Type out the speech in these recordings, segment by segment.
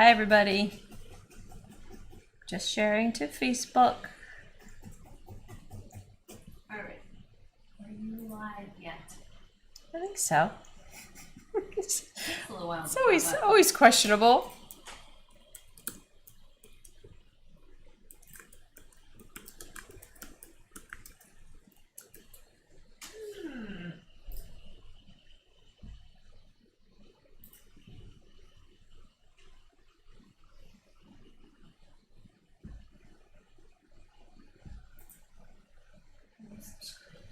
Hi, everybody. Just sharing to Facebook. All right. Are you live yet? I think so. It's a little while. It's always questionable.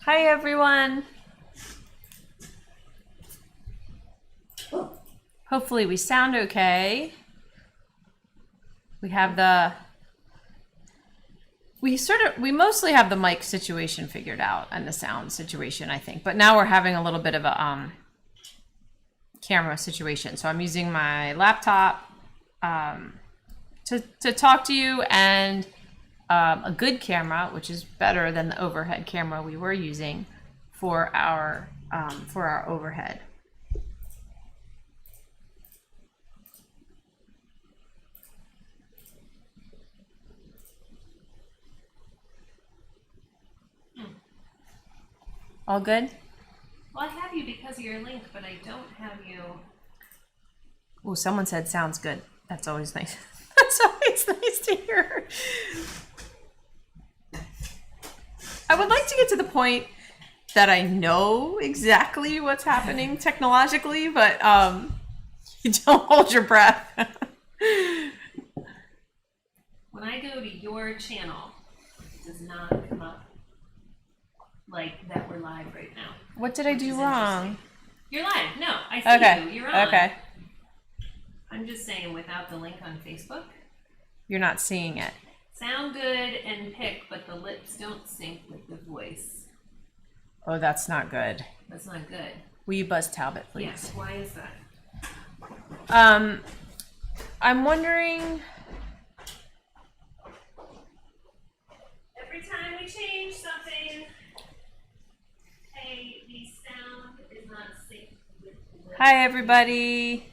Hi, everyone. Hopefully we sound okay. We have we mostly have the mic situation figured out and the sound situation, I think. But now we're having a little bit of a camera situation. So I'm using my laptop to talk to you, and a good camera, which is better than the overhead camera we were using for our overhead. All good? Well, I have you because of your link, but I don't have you. Oh, someone said sounds good. That's always nice. That's always nice to hear. I would like to get to the point that I know exactly what's happening technologically, but you don't hold your breath. When I go to your channel, it does not come up like that we're live right now. What did I do wrong? You're live. No, I see you. You're on. Okay. I'm just saying, without the link on Facebook, You're not seeing it. sound good and pick, but the lips don't sync with the voice. Oh, that's not good. That's not good. Will you buzz Talbot, please? Yes. Why is that? I'm wondering. Every time we change something, hey, the sound is not synced with the lips. Hi, everybody.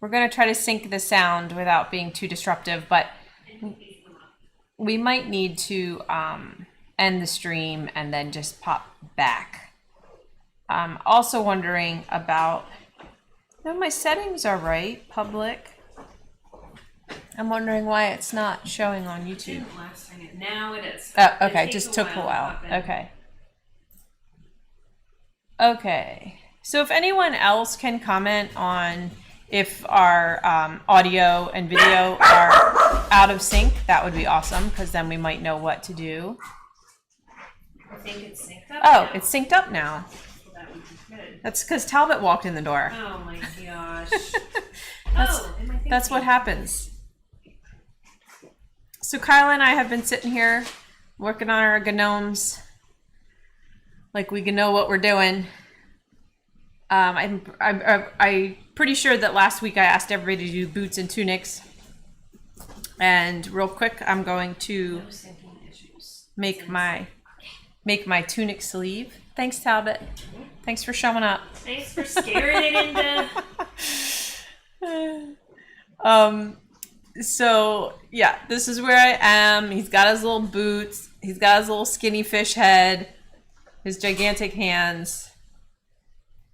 We're going to try to sync the sound without being too disruptive, but we might need to end the stream and then just pop back. I'm also wondering about, no, my settings are right, public. I'm wondering why it's not showing on YouTube. Last second. Now it is. Oh, okay, It just takes took a while. to pop in. Okay. Okay. So if anyone else can comment on if our audio and video are out of sync, that would be awesome, because then we might know what to do. I think it's synced up. Oh, now. it's synced up now. Well, that would be good. That's because Talbot walked in the door. Oh my gosh. That's what happens. So Kyla and I have been sitting here working on our Gnomes, like we can know what we're doing. I'm pretty sure that last week I asked everybody to do boots and tunics. And real quick, I'm going to No syncing issues. make my tunic sleeve. Thanks, Talbot. Thanks for showing up. Thanks for scaring it into. So yeah, this is where I am. He's got his little boots. He's got his little skinny fish head, his gigantic hands,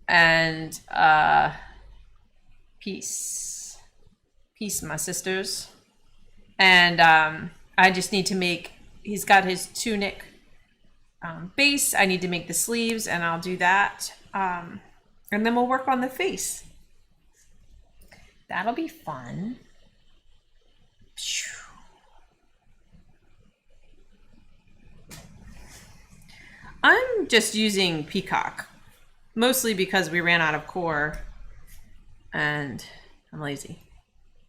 and peace, my sisters. And I just need to make. He's got his tunic base. I need to make the sleeves, and I'll do that. And then we'll work on the face. That'll be fun. I'm just using Peacock, mostly because we ran out of core and I'm lazy.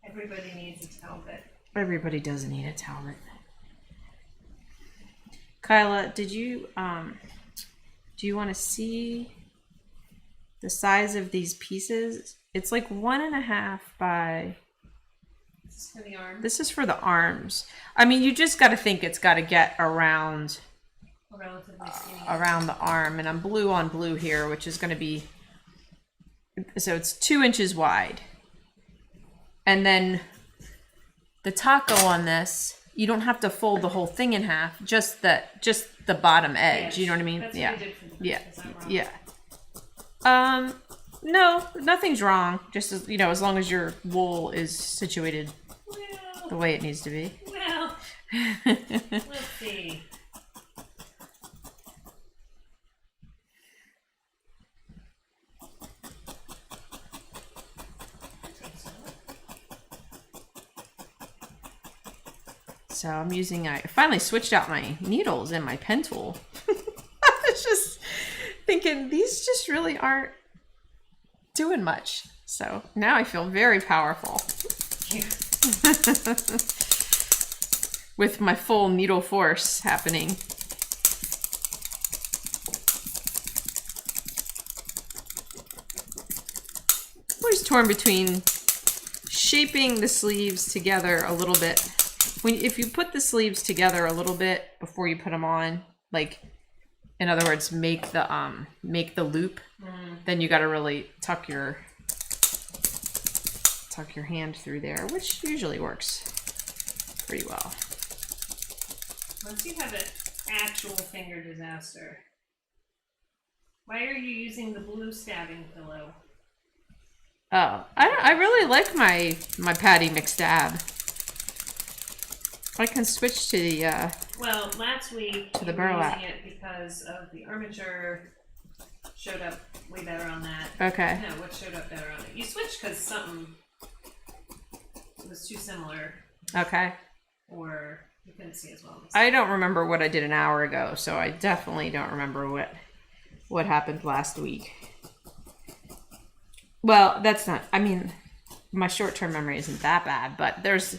Everybody needs a Talbot. Everybody does need a Talbot. Kyla, do you want to see the size of these pieces? It's like 1.5 by. This is for the arm. This is for the arms. I mean, you just got to think it's got to get around Relatively skinny. around the arm, and I'm blue on blue here, which is going to be, so it's 2 inches wide. And then the taco on this, you don't have to fold the whole thing in half, just the bottom edge. You know what I mean? That's Yeah. what we did for the boots. Yeah. Is that wrong? Yeah. No, nothing's wrong. Just as, as long as your wool is situated the way it needs to be. Well, let's see. So I'm using, I finally switched out my needles and my pen tool. I was just thinking, these just really aren't doing much. So now I feel very powerful. With my full needle force happening. I'm always torn between shaping the sleeves together a little bit. If you put the sleeves together a little bit before you put them on, like, in other words, make the loop, then you got to really tuck your hand through there, which usually works pretty well. Once you have an actual finger disaster, why are you using the blue stabbing pillow? Oh, I really like my Patty McStab. I can switch to the Well, last week to the you were burlap. using it because of the armature showed up way better on that. Okay. No, what showed up better on it? You switched because something was too similar, Okay. or you couldn't see as well. I don't remember what I did an hour ago, so I definitely don't remember what happened last week. Well, that's not, I mean, my short-term memory isn't that bad, but there's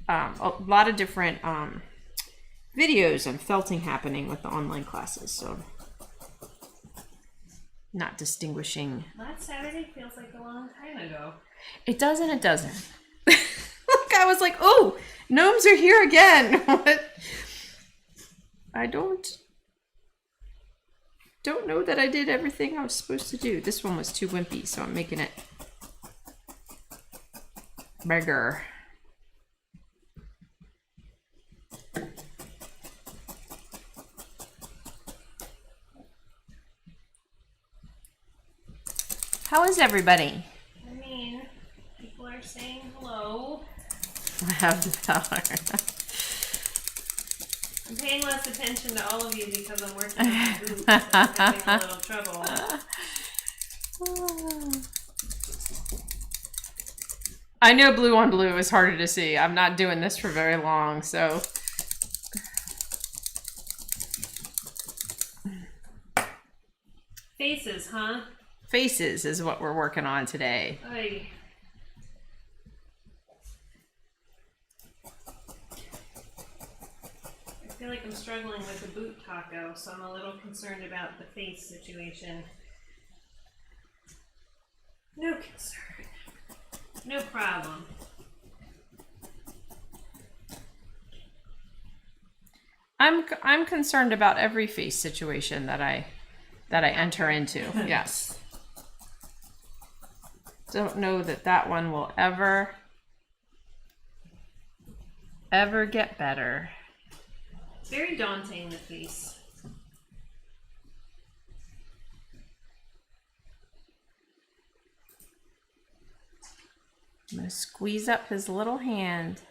a lot of different videos on felting happening with the online classes, so not distinguishing. Last Saturday feels like a long time ago. It does and it doesn't. Look, I was like, oh, gnomes are here again. What? I don't know that I did everything I was supposed to do. This one was too wimpy, so I'm making it bigger. How is everybody? I mean, people are saying hello. I have the power. I'm paying less attention to all of you because I'm working on my boots. So I'm having a little trouble. I know blue on blue is harder to see. I'm not doing this for very long, so. Faces, huh? Faces is what we're working on today. Oy. I feel like I'm struggling with the boot taco, so I'm a little concerned about the face situation. No concern. No problem. I'm concerned about every face situation that I enter into. Yes. Don't know that one will ever get better. It's very daunting, the face. I'm going to squeeze up his little hand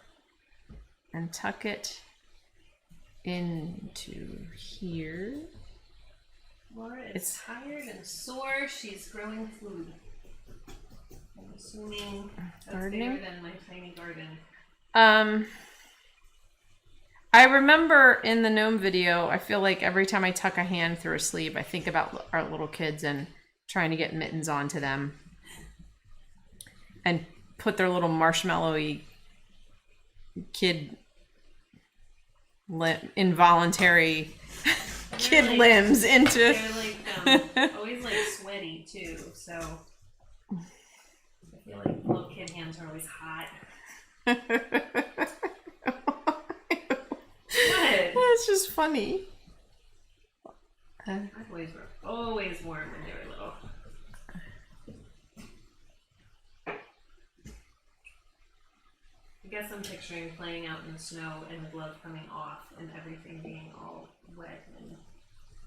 and tuck it into here. Laura is tired and sore. She's growing food. I'm assuming that's Gardening? bigger than my tiny garden. I remember in the gnome video, I feel like every time I tuck a hand through a sleeve, I think about our little kids and trying to get mittens onto them and put their little marshmallowy kid involuntary kid like- limbs into. They're like always like sweaty too, so I feel like little kid hands are always hot. What? That's just funny. My boys were always warm when they were little. guess I'm picturing playing out in the snow and the glove coming off and everything being all wet and...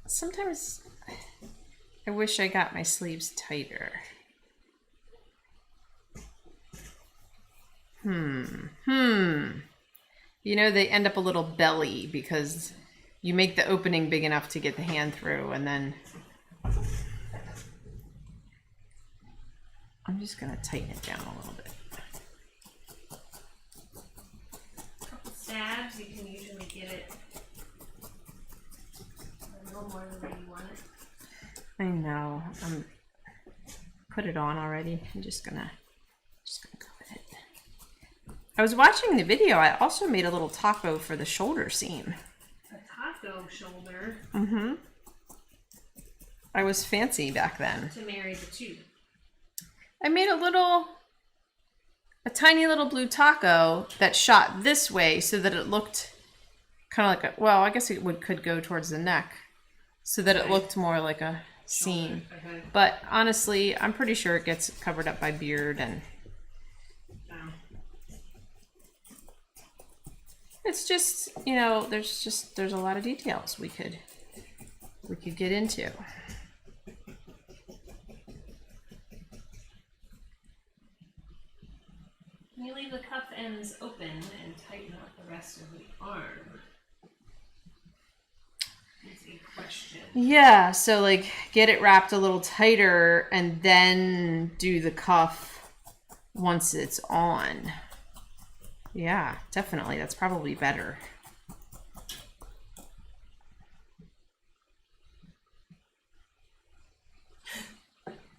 Sometimes I wish I got my sleeves tighter. You know, they end up a little belly because you make the opening big enough to get the hand through, and then I'm just gonna tighten it down a little bit. A couple stabs, you can usually get it a little more than where you want it. I know. Put it on already. I'm just gonna go with it. I was watching the video. I also made a little taco for the shoulder seam. A taco shoulder? Mm-hmm. I was fancy back then. To marry the two. I made a tiny little blue taco that shot this way so that it looked kind of like well, I guess it could go towards the neck so that it looked more like a seam. Okay. But honestly, I'm pretty sure it gets covered up by beard and it's just, you know, there's a lot of details we could get into. Can you leave the cuff ends open and tighten up the rest of the arm? Is a question. Yeah, so like get it wrapped a little tighter and then do the cuff once it's on. Yeah, definitely. That's probably better.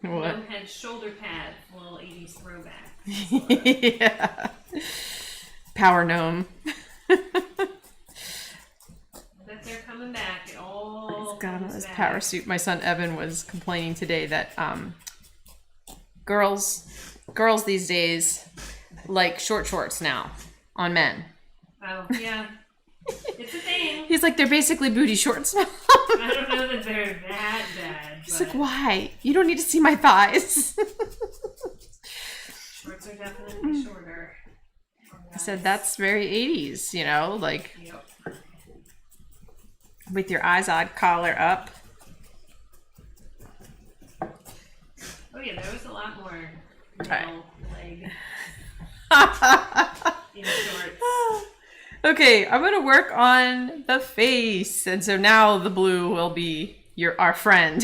What? Gnome had shoulder pads, a little 80s throwback. Yeah. Power Gnome. Bet they're coming back. It all He's got on comes his back. power suit. My son Evan was complaining today that girls these days like short shorts now on men. Oh, yeah. It's a thing. He's like, they're basically booty shorts now. I don't know that they're that bad. He's like, why? You don't need to see my thighs. Shorts are definitely shorter. I said, that's very 80s, you know, like Yep. with your eyes odd collar up. Oh yeah, there was a lot more Right. male leg in shorts. Okay, I'm gonna work on the face, and so now the blue will be our friend.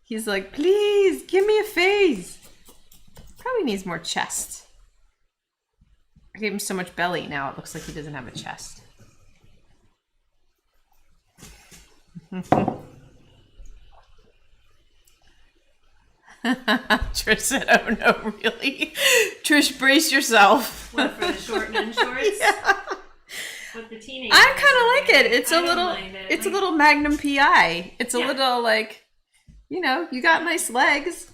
He's like, please give me a face. Probably needs more chest. I gave him so much belly now it looks like he doesn't have a chest. Trish said, oh no, really? Trish, brace yourself. What, for the short men shorts? Yeah. What the teenagers I kind of like wearing. it. It's I a don't little, mind it. it's a Like, little Magnum PI. It's a Yeah. little like, you know, you got nice legs.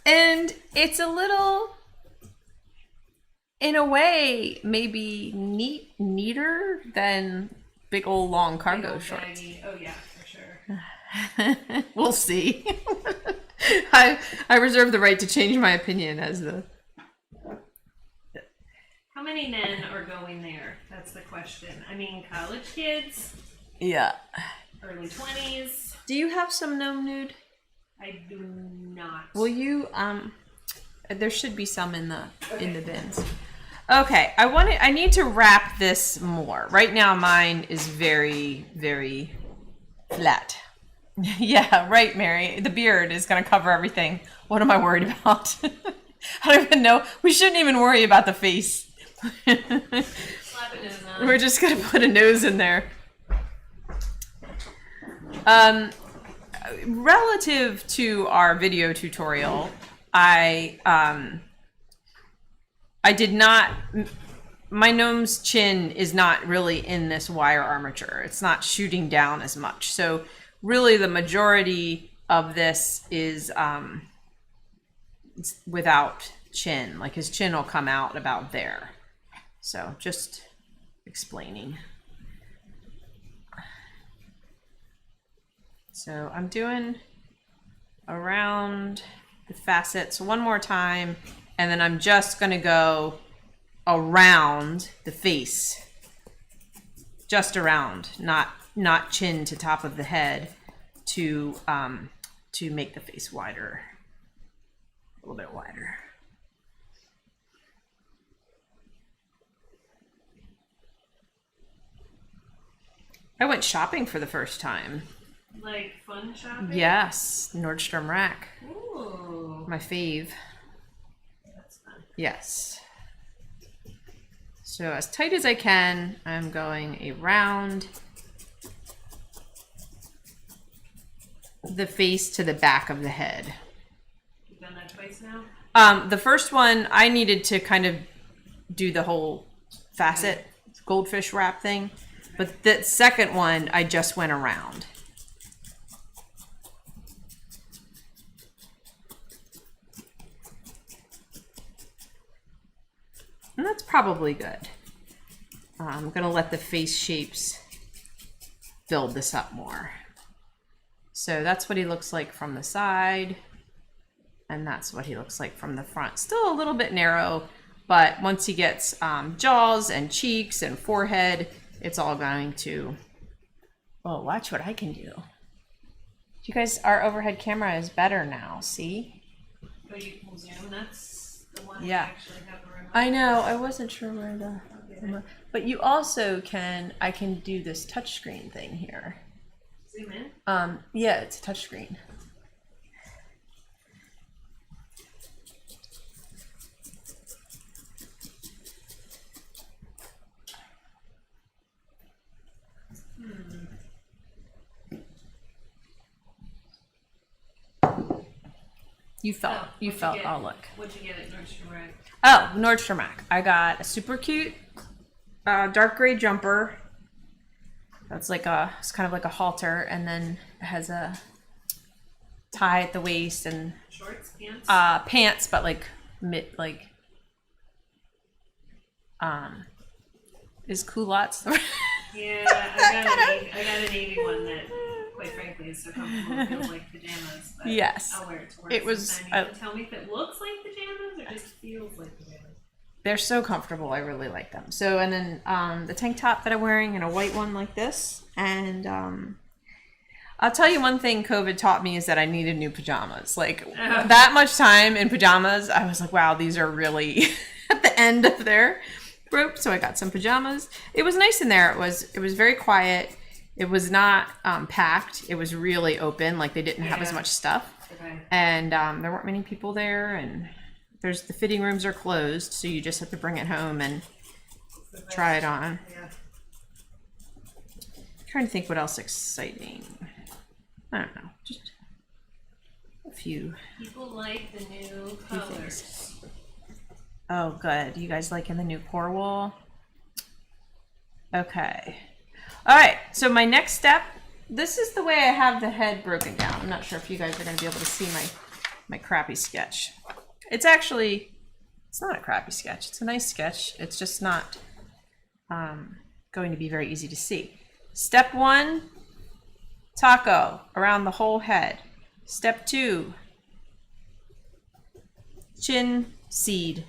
And it's a little, in a way, maybe neater than big old long big cargo old shorts. baggy. Oh yeah, for sure. We'll see. I reserve the right to change my opinion as the. How many men are going there? That's the question. I mean, college kids, Yeah. early 20s. Do you have some gnome nude? I do not. Will you there should be some in the bins. Okay, I need to wrap this more. Right now mine is very, very flat. Yeah, right, Mary. The beard is gonna cover everything. What am I worried about? I don't even know. We shouldn't even worry about the face. Slap a nose on. We're just gonna put a nose in there. Relative to our video tutorial, I did not. My gnome's chin is not really in this wire armature. It's not shooting down as much. So really, the majority of this is it's without chin. Like his chin will come out about there. So just explaining. So I'm doing around the facets one more time, and then I'm just gonna go around the face. Just around, not chin to top of the head, to make the face wider. A little bit wider. I went shopping for the first time. Like fun shopping? Yes, Nordstrom Rack. Ooh. My fave. That's fun. Yes. So as tight as I can, I'm going around the face to the back of the head. You've done that twice now? The first one, I needed to kind of do the whole facet goldfish wrap thing. But the second one, I just went around. And that's probably good. I'm going to let the face shapes build this up more. So that's what he looks like from the side. And that's what he looks like from the front. Still a little bit narrow, but once he gets jaws and cheeks and forehead, it's all going to, oh, watch what I can do. You guys, our overhead camera is better now, see? Oh, you can zoom, that's the one Yeah. that actually have a remote. I know, I wasn't sure where the, but you also can, I can do this touchscreen thing here. Zoom in? Yeah, it's a touchscreen. You felt, oh look. What'd you get at Nordstrom Rack? Oh, Nordstrom Rack. I got a super cute dark gray jumper. That's like it's kind of like a halter, and then it has a tie at the waist and Shorts, pants? pants, but like is culottes? Yeah, I got a navy one that, quite frankly, is so comfortable. It feels like pajamas. But Yes. I'll wear it to work. It was. sometime. You can tell me if it looks like pajamas or just feels like pajamas. They're so comfortable. I really like them. So, and then the tank top that I'm wearing, and a white one like this. And I'll tell you one thing COVID taught me is that I needed new pajamas. Like that much time in pajamas, I was like, wow, these are really at the end of their rope. So I got some pajamas. It was nice in there. It was very quiet. It was not packed. It was really open. Like they didn't have as much stuff. Okay. And there weren't many people there, and the fitting rooms are closed, so you just have to bring it home and try it on. Yeah. I'm trying to think what else exciting. I don't know, just a few. People like the new colors. Oh, good. You guys liking the new core wool? Okay. All right. So my next step. This is the way I have the head broken down. I'm not sure if you guys are going to be able to see my crappy sketch. It's not a crappy sketch. It's a nice sketch. It's just not going to be very easy to see. Step 1, taco around the whole head. Step 2, chin seed.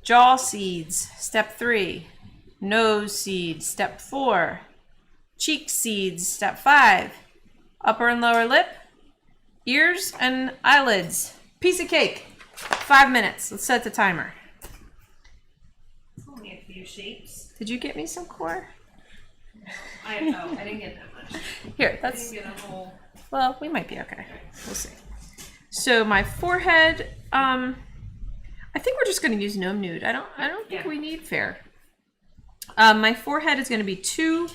Jaw seeds. Step 3, nose seeds. Step 4, cheek seeds. Step 5, upper and lower lip, ears and eyelids. Piece of cake. 5 minutes. Let's set the timer. Only a few shapes. Did you get me some core? I didn't get that much. Here, I didn't get a whole. well, we might be okay. We'll see. So my forehead, I think we're just going to use Gnome Nude. I don't think we need fair. My forehead is going to be two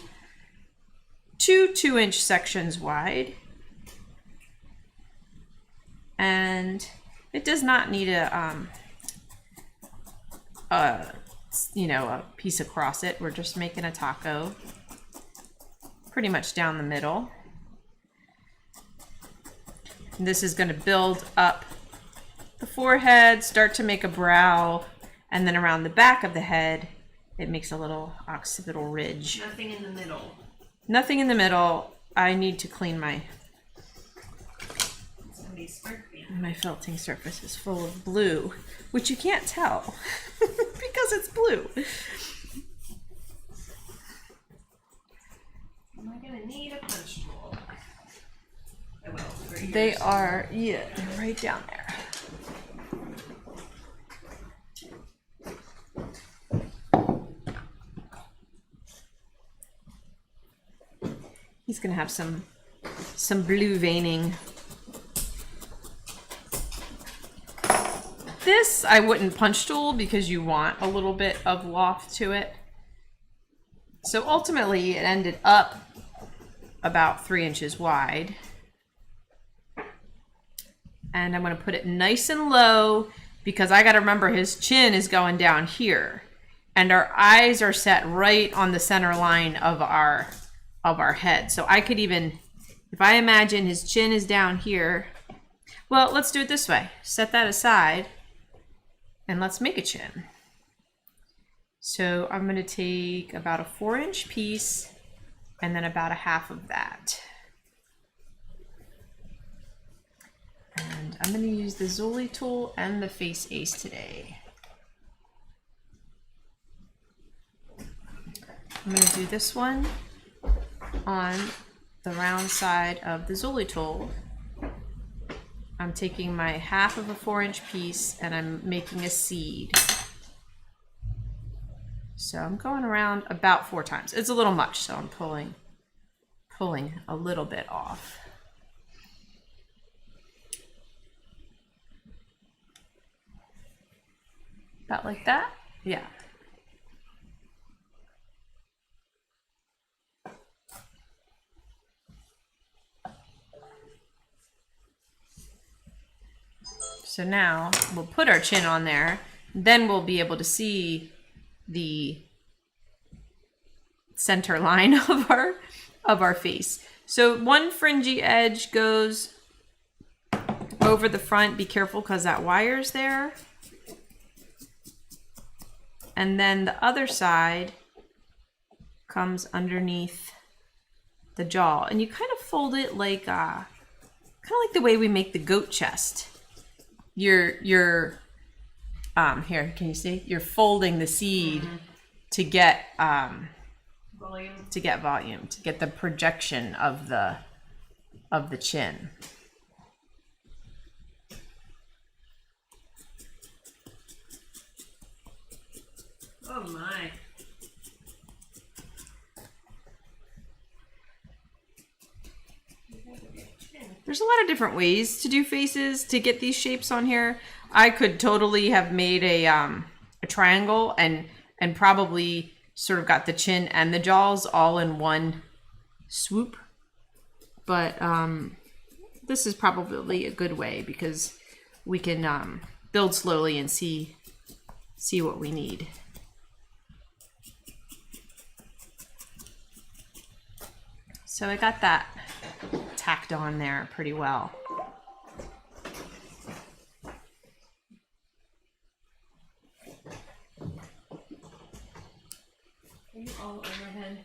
2-inch sections wide. And it does not need a piece across it. We're just making a taco pretty much down the middle. And this is going to build up the forehead, start to make a brow, and then around the back of the head, it makes a little occipital ridge. Nothing in the middle. Nothing in the middle. I need to clean my... My felting surface is full of blue, which you can't tell because it's blue. Am I gonna need a punch tool? I will. For yours. They are, yeah, they're right down there. He's gonna have some blue veining. This I wouldn't punch tool because you want a little bit of loft to it. So ultimately it ended up about 3 inches wide. And I'm gonna put it nice and low because I gotta remember his chin is going down here. And our eyes are set right on the center line of our head. So I could even, if I imagine his chin is down here, well, let's do it this way. Set that aside and let's make a chin. So I'm gonna take about a 4-inch piece and then about a half of that. And I'm gonna use the Zoli tool and the Face Ace today. I'm gonna do this one on the round side of the Zoli tool. I'm taking my half of a 4-inch piece and I'm making a seed. So I'm going around about 4 times. It's a little much, so I'm pulling a little bit off. About like that? Yeah. So now we'll put our chin on there, then we'll be able to see the center line of our face. So one fringy edge goes over the front. Be careful because that wire's there. And then the other side comes underneath the jaw. And you kind of fold it like kind of like the way we make the goat chest. You're here, can you see? You're folding the seed to get volume, to get the projection of the chin. Oh my. There's a lot of different ways to do faces to get these shapes on here. I could totally have made a triangle and probably sort of got the chin and the jaws all in one swoop. But this is probably a good way because we can build slowly and see what we need. So I got that tacked on there pretty well. Are you all overhead?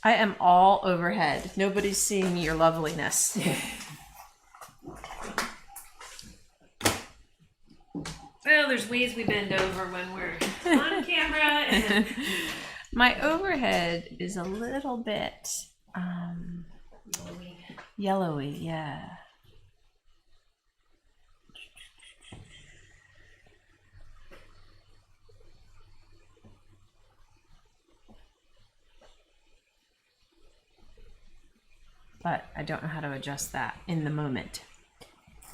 I am all overhead. Nobody's seeing your loveliness. Well, there's ways we bend over when we're on camera. And My overhead is a little bit yellowy, yeah. But I don't know how to adjust that in the moment.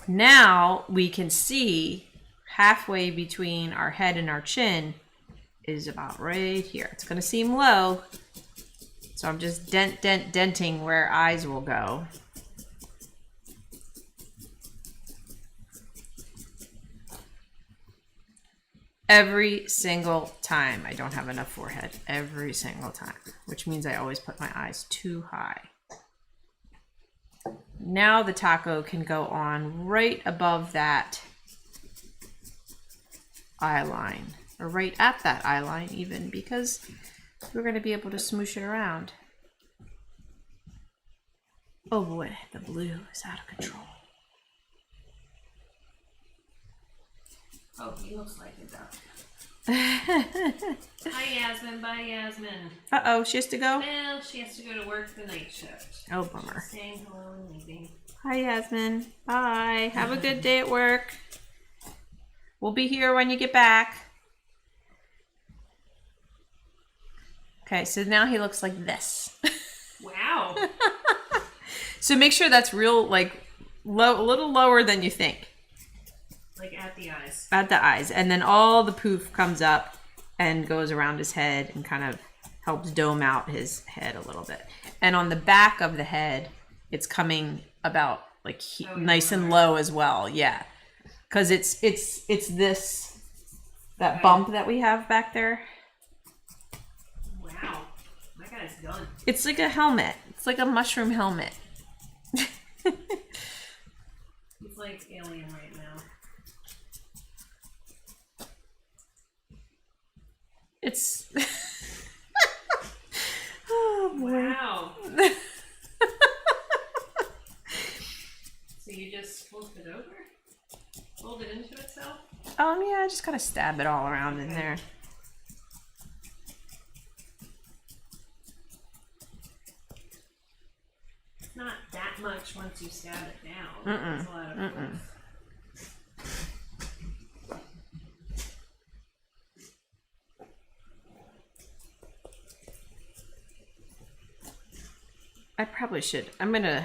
Now we can see halfway between our head and our chin is about right here. It's going to seem low, so I'm just denting where eyes will go. Every single time I don't have enough forehead, every single time, which means I always put my eyes too high. Now the taco can go on right above that eye line, or right at that eye line even, because we're going to be able to smoosh it around. Oh boy, the blue is out of control. Oh, he looks like a duck. Hi, Yasmin. Bye, Yasmin. Uh-oh, she has to go? Well, she has to go to work the night shift. Oh, bummer. She's saying hello and leaving. Hi, Yasmin. Bye. Have a good day at work. We'll be here when you get back. Okay, so now he looks like this. Wow. So make sure that's real, like, low, a little lower than you think. Like at the eyes. At the eyes. And then all the poof comes up and goes around his head and kind of helps dome out his head a little bit. And on the back of the head, it's coming about like nice and low as well. Yeah. Because it's this, that bump that we have back there. Wow. My guy's done. It's like a helmet. It's like a mushroom helmet. He's like alien right now. It's... Oh, boy. Wow. So you just fold it over? Fold it into itself? Yeah, I just gotta stab it all around in there. It's not that much once you stab it down. It's a lot of force. I probably should. I'm gonna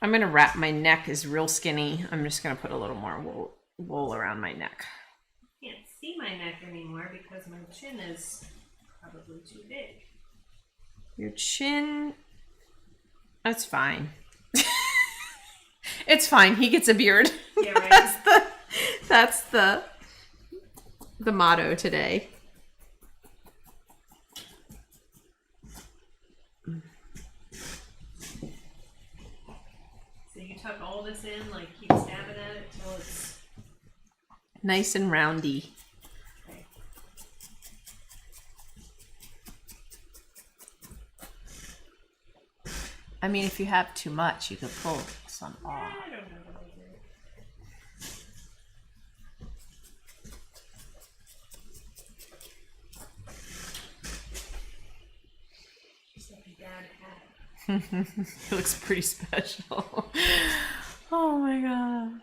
wrap my neck is real skinny. I'm just gonna put a little more wool around my neck. I can't see my neck anymore because my chin is probably too big. Your chin, that's fine. It's fine. He gets a beard. Yeah, right. That's the motto today. So you tuck all this in, like keep stabbing at it till it's nice and roundy. okay. I mean, if you have too much, you could pull some off. I don't know what I did. Just like a dad hat. He looks pretty special. Oh my gosh.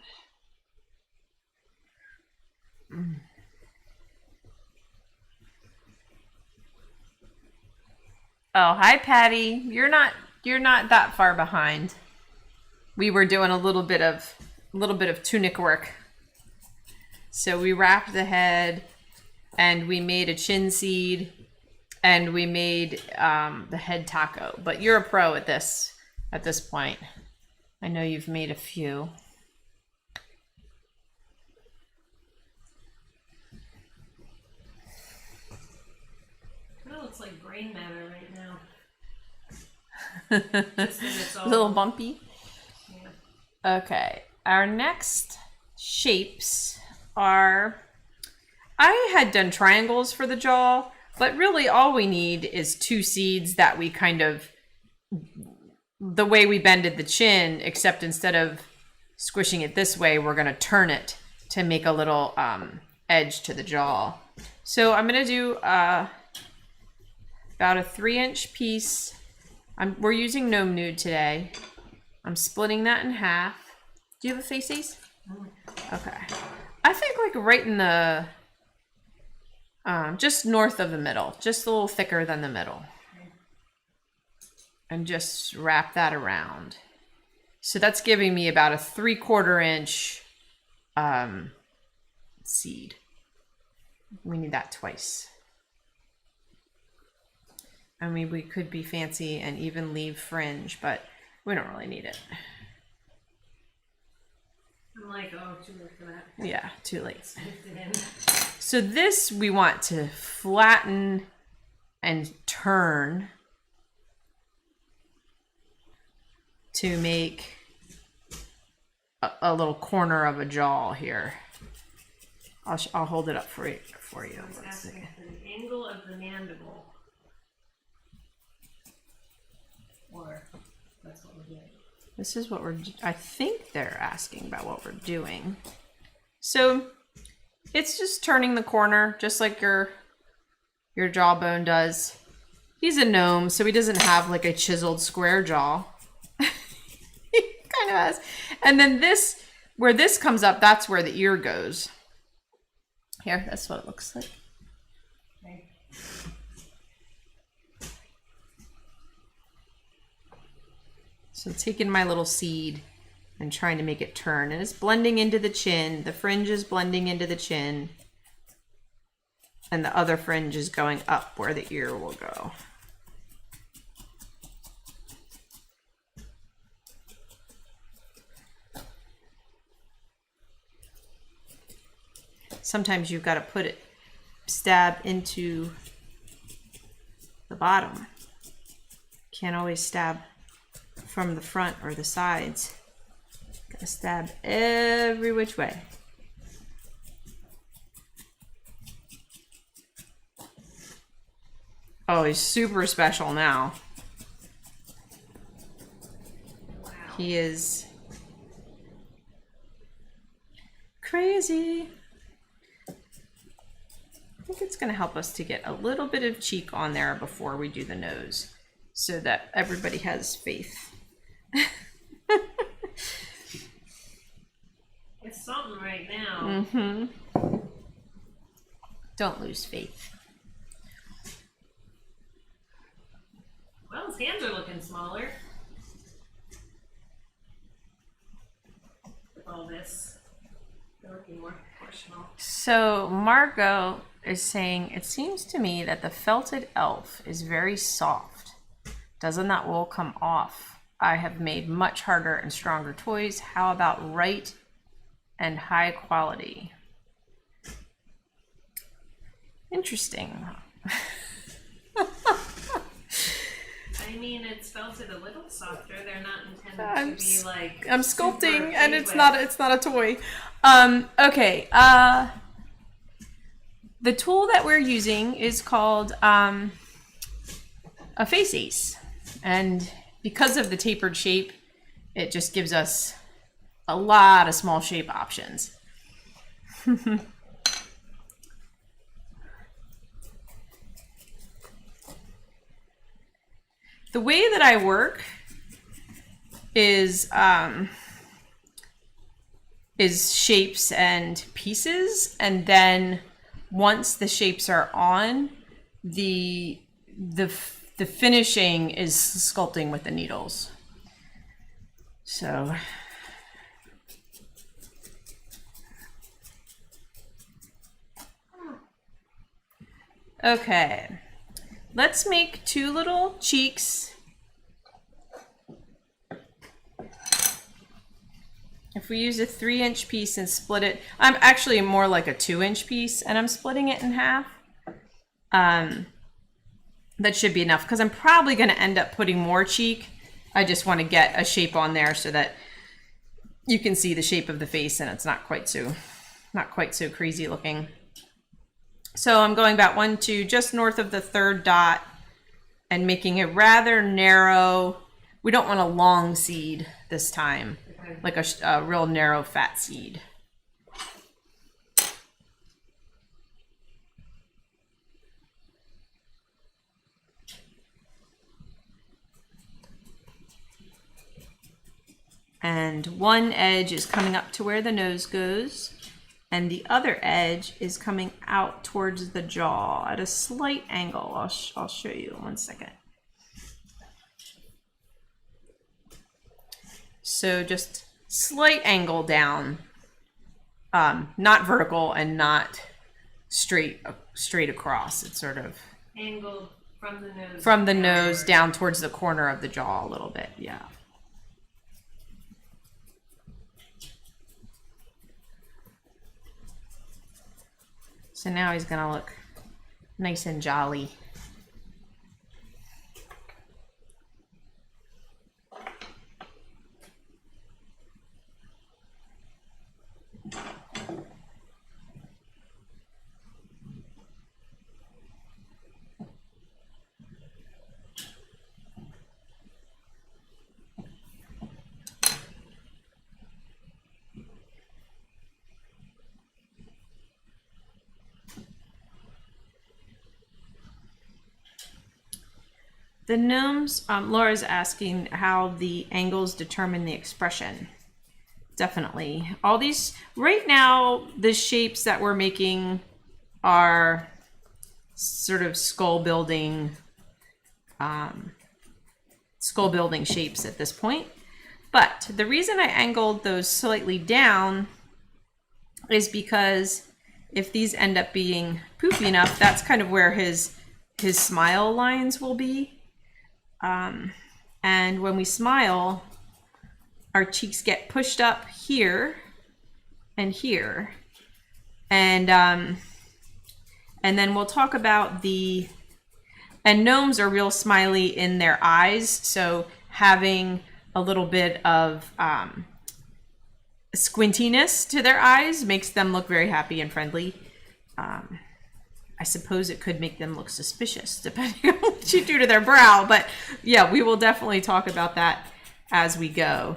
Oh, hi Patty. You're not that far behind. We were doing a little bit of tunic work. So we wrapped the head and we made a chin seed and we made the head taco. But you're a pro at this point. I know you've made a few. It looks like brain matter right now. Just that it's all A little bumpy. Yeah. Okay, our next shapes are, I had done triangles for the jaw, but really all we need is two seeds that we kind of, the way we bended the chin, except instead of squishing it this way, we're going to turn it to make a little edge to the jaw. So I'm going to do about a 3-inch piece. We're using Gnome Nude today. I'm splitting that in half. Do you have a face ace? Okay. I think like right in the, just north of the middle, just a little thicker than the middle. And just wrap that around. So that's giving me about a 3/4 inch seed. We need that twice. I mean, we could be fancy and even leave fringe, but we don't really need it. I'm like, oh, too late for that. Yeah, too late. Sniffed it in. So this we want to flatten and turn to make a little corner of a jaw here. I'll hold it up for you. It's Let's see. asking for the angle of the mandible. Or that's what we're doing. This is what I think they're asking about what we're doing. So It's just turning the corner, just like your jawbone does. He's a gnome, so he doesn't have like a chiseled square jaw. He kind of has. And then this, where this comes up, that's where the ear goes. Here, that's what it looks like. Okay. So taking my little seed and trying to make it turn, and it's blending into the chin. The fringe is blending into the chin, and the other fringe is going up where the ear will go. Sometimes you've got to put it, stab into the bottom. Can't always stab from the front or the sides. Gotta stab every which way. Oh, he's super special now. Wow. He is crazy. I think it's going to help us to get a little bit of cheek on there before we do the nose, so that everybody has faith. It's something right now. Mm-hmm. Don't lose faith. Well, his hands are looking smaller. With all this, they're looking more proportional. So Margot is saying, it seems to me that the felted elf is very soft. Doesn't that wool come off? I have made much harder and stronger toys. How about right and high quality? Interesting. I mean, it's felted a little softer. They're not intended to be like. I'm sculpting, super and big it's with- not a toy. Okay. The tool that we're using is called a face ace, and because of the tapered shape, it just gives us a lot of small shape options. The way that I work is shapes and pieces, and then once the shapes are on, the finishing is sculpting with the needles. So okay, let's make two little cheeks. If we use a 3-inch piece and split it, I'm actually more like a 2-inch piece, and I'm splitting it in half. That should be enough, because I'm probably going to end up putting more cheek. I just want to get a shape on there so that you can see the shape of the face, and it's not quite so crazy looking. So I'm going about 1 to just north of the 3rd dot and making a rather narrow. We don't want a long seed this time, like a real narrow fat seed. And one edge is coming up to where the nose goes, and the other edge is coming out towards the jaw at a slight angle. I'll show you in 1 second. So just slight angle down, not vertical and not straight across. It's sort of Angled from the nose. from the nose down towards the corner of the jaw a little bit, yeah. So now he's gonna look nice and jolly. The gnomes, Laura's asking how the angles determine the expression. Definitely. All these, right now, the shapes that we're making are sort of skull building shapes at this point. But the reason I angled those slightly down is because if these end up being poofy enough, that's kind of where his smile lines will be. And when we smile, our cheeks get pushed up here and here. And then we'll talk about and gnomes are real smiley in their eyes. So having a little bit of squintiness to their eyes makes them look very happy and friendly. I suppose it could make them look suspicious depending on what you do to their brow. But yeah, we will definitely talk about that as we go.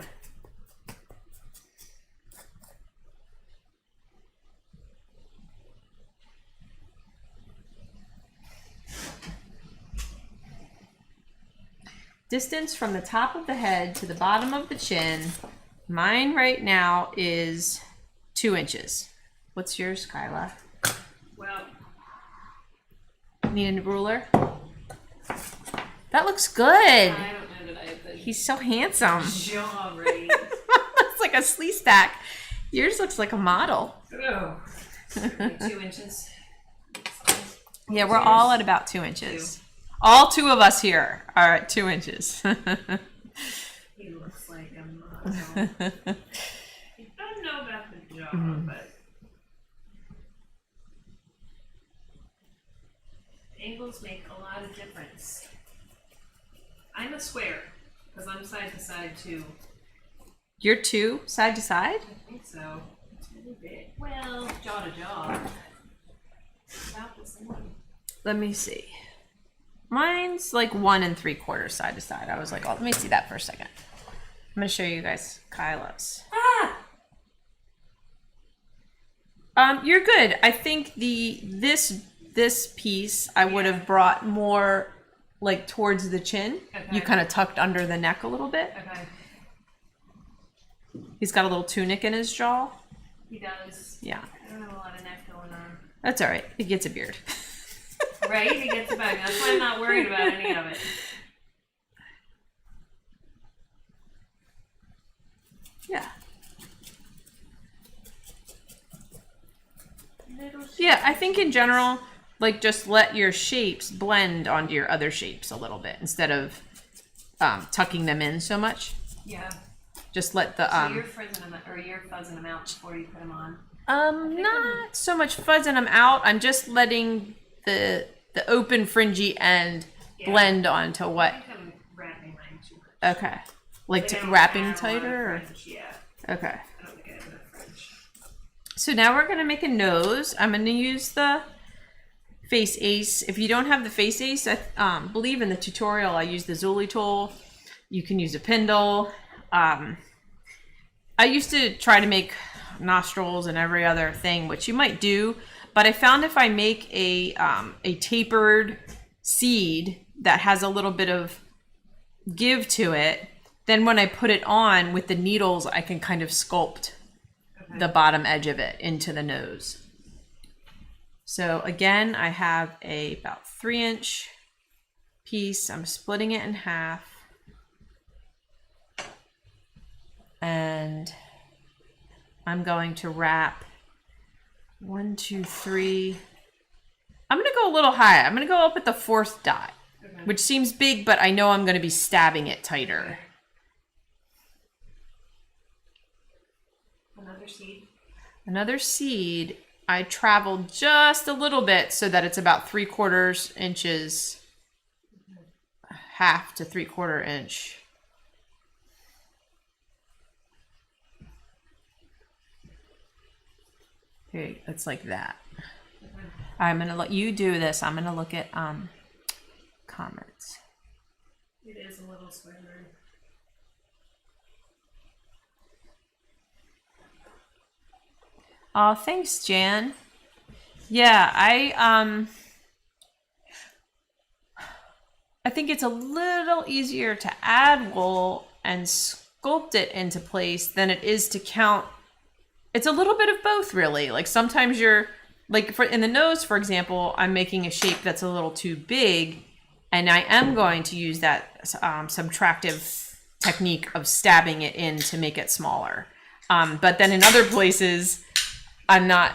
Distance from the top of the head to the bottom of the chin. Mine right now is 2 inches. What's yours, Kyla? Well, need a ruler? That looks good. I don't know that I have the He's so handsome. jaw right. It's like a slee stack. Yours looks like a model. Oh, 2 inches. Yeah, we're all at about 2 inches. All 2 of us here are at 2 inches. He looks like a model. I don't know about the jaw, but angles make a lot of difference. I'm a square because I'm side to side too. You're 2 side to side? I think so. It's really big. Well, jaw to jaw. About the same. Let me see. Mine's like 1 3/4 side to side. I was like, oh, let me see that for a second. I'm gonna show you guys Kyla's. You're good. I think this piece I would have brought more like towards the chin. Okay. You kind of tucked under the neck a little bit. Okay. He's got a little tunic in his jaw. He does. Yeah. I don't have a lot of neck going on. That's all right. He gets a beard. Right? He gets a bag. That's why I'm not worried about any of it. Yeah. Yeah, I think in general, like just let your shapes blend onto your other shapes a little bit instead of tucking them in so much. Yeah. Just let the So you're fuzzing them out before you put them on. not so much fuzzing them out. I'm just letting the open fringy end blend onto what. I think I'm wrapping mine too much. Okay, like They don't wrapping have a lot of tighter. Or? fringe, yeah. Okay. I don't think I have enough fringe. So now we're gonna make a nose. I'm gonna use the face ace. If you don't have the face ace, I believe in the tutorial I use the Zuli tool. You can use a Pindle. I used to try to make nostrils and every other thing, which you might do, but I found if I make a tapered seed that has a little bit of give to it, then when I put it on with the needles, I can kind of sculpt the bottom edge of it into the nose. So again, I have about 3-inch piece. I'm splitting it in half. And I'm going to wrap 1, 2, 3. I'm going to go a little higher. I'm going to go up at the 4th dot, which seems big, but I know I'm going to be stabbing it tighter. Another seed. Another seed. I traveled just a little bit so that it's about 3/4 inches, half to 3/4 inch. Okay, it's like that. I'm gonna let you do this. I'm gonna look at comments. It is a little square. Oh, thanks, Jan. Yeah, I I think it's a little easier to add wool and sculpt it into place than it is to count. It's a little bit of both, really. Like sometimes you're like in the nose, for example, I'm making a shape that's a little too big, and I am going to use that subtractive technique of stabbing it in to make it smaller. But then in other places, I'm not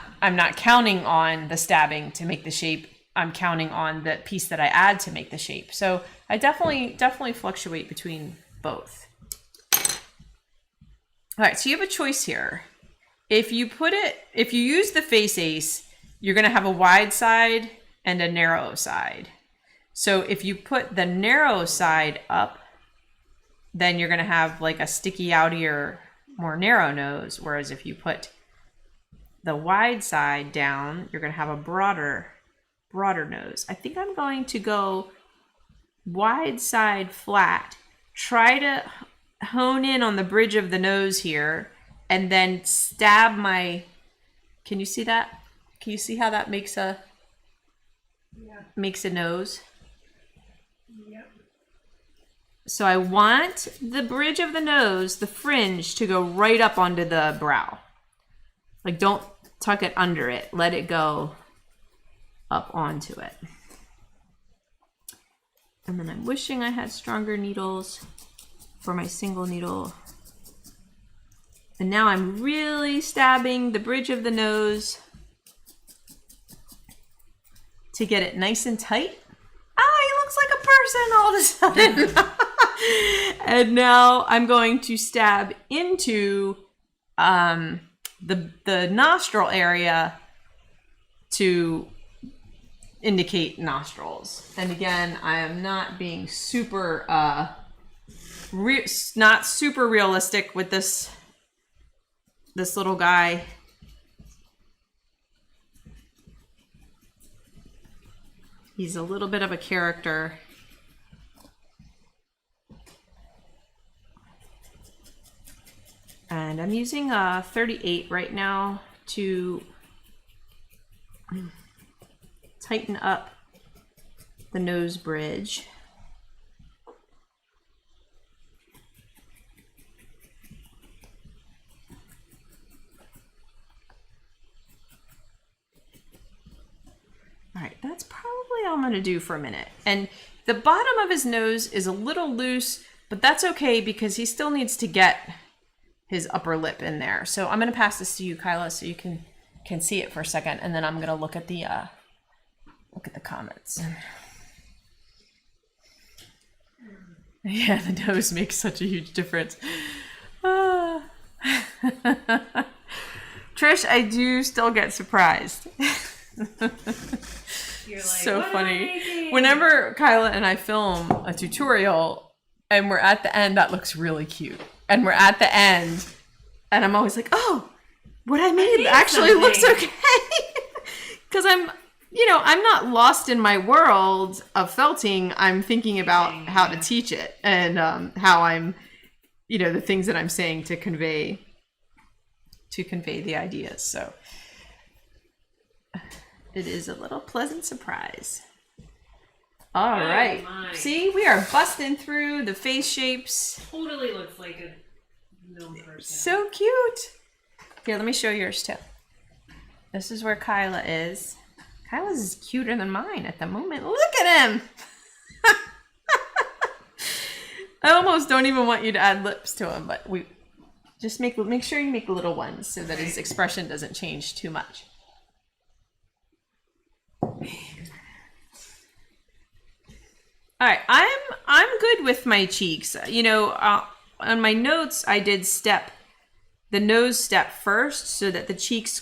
counting on the stabbing to make the shape. I'm counting on the piece that I add to make the shape. So I definitely fluctuate between both. All right, so you have a choice here. If you use the face ace, you're going to have a wide side and a narrow side. So if you put the narrow side up, then you're going to have like a sticky outier, more narrow nose. Whereas if you put the wide side down, you're going to have a broader nose. I think I'm going to go wide side flat. Try to hone in on the bridge of the nose here, and then stab my. Can you see that? Can you see how that makes a nose? Yep. So I want the bridge of the nose, the fringe, to go right up onto the brow. Like don't tuck it under it. Let it go up onto it. And then I'm wishing I had stronger needles for my single needle. And now I'm really stabbing the bridge of the nose to get it nice and tight. Ah, he looks like a person all of a sudden. And now I'm going to stab into the nostril area to indicate nostrils. And again, I am not being super, not super realistic with this little guy. He's a little bit of a character. And I'm using a 38 right now to tighten up the nose bridge. All right, that's probably all I'm gonna do for a minute. And the bottom of his nose is a little loose, but that's okay because he still needs to get his upper lip in there. So I'm gonna pass this to you, Kyla, so you can see it for a second, and then I'm gonna look at the comments. Yeah, the nose makes such a huge difference. Trish, I do still get surprised. You're like, so what funny. Whenever Kyla and I film a tutorial and we're at the end, that looks really cute. And we're at the end and I'm always like, oh, what I made actually looks okay. Because I'm not lost in my world of felting. I'm thinking about how to teach it and how I'm, the things that I'm saying to convey the ideas. So it is a little pleasant surprise. All right. See, we are busting through the face shapes. Totally looks like a gnome person. So cute. Here, let me show yours too. This is where Kyla is. Kyla's is cuter than mine at the moment. Look at him. I almost don't even want you to add lips to him, but we just make sure you make little ones so that his expression doesn't change too much. All right, I'm good with my cheeks. On my notes, I did the nose step first so that the cheeks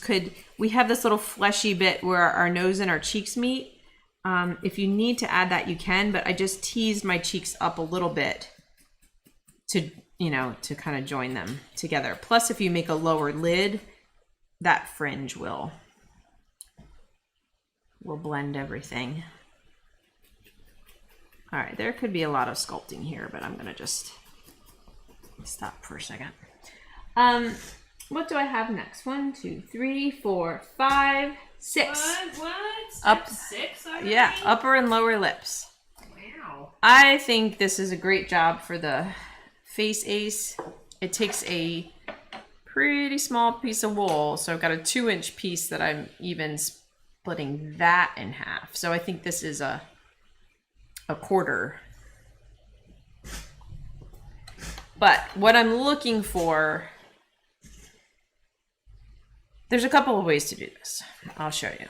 we have this little fleshy bit where our nose and our cheeks meet. If you need to add that, you can, but I just teased my cheeks up a little bit to kind of join them together. Plus, if you make a lower lid, that fringe will blend everything. All right, there could be a lot of sculpting here, but I'm gonna just stop for a second. What do I have next? 1, 2, 3, 4, 5, 6. What? Up 6 already? Yeah, upper and lower lips. Wow. I think this is a great job for the face ace. It takes a pretty small piece of wool. So I've got a 2-inch piece that I'm even splitting that in half. So I think this is a quarter. But what I'm looking for, there's a couple of ways to do this. I'll show you.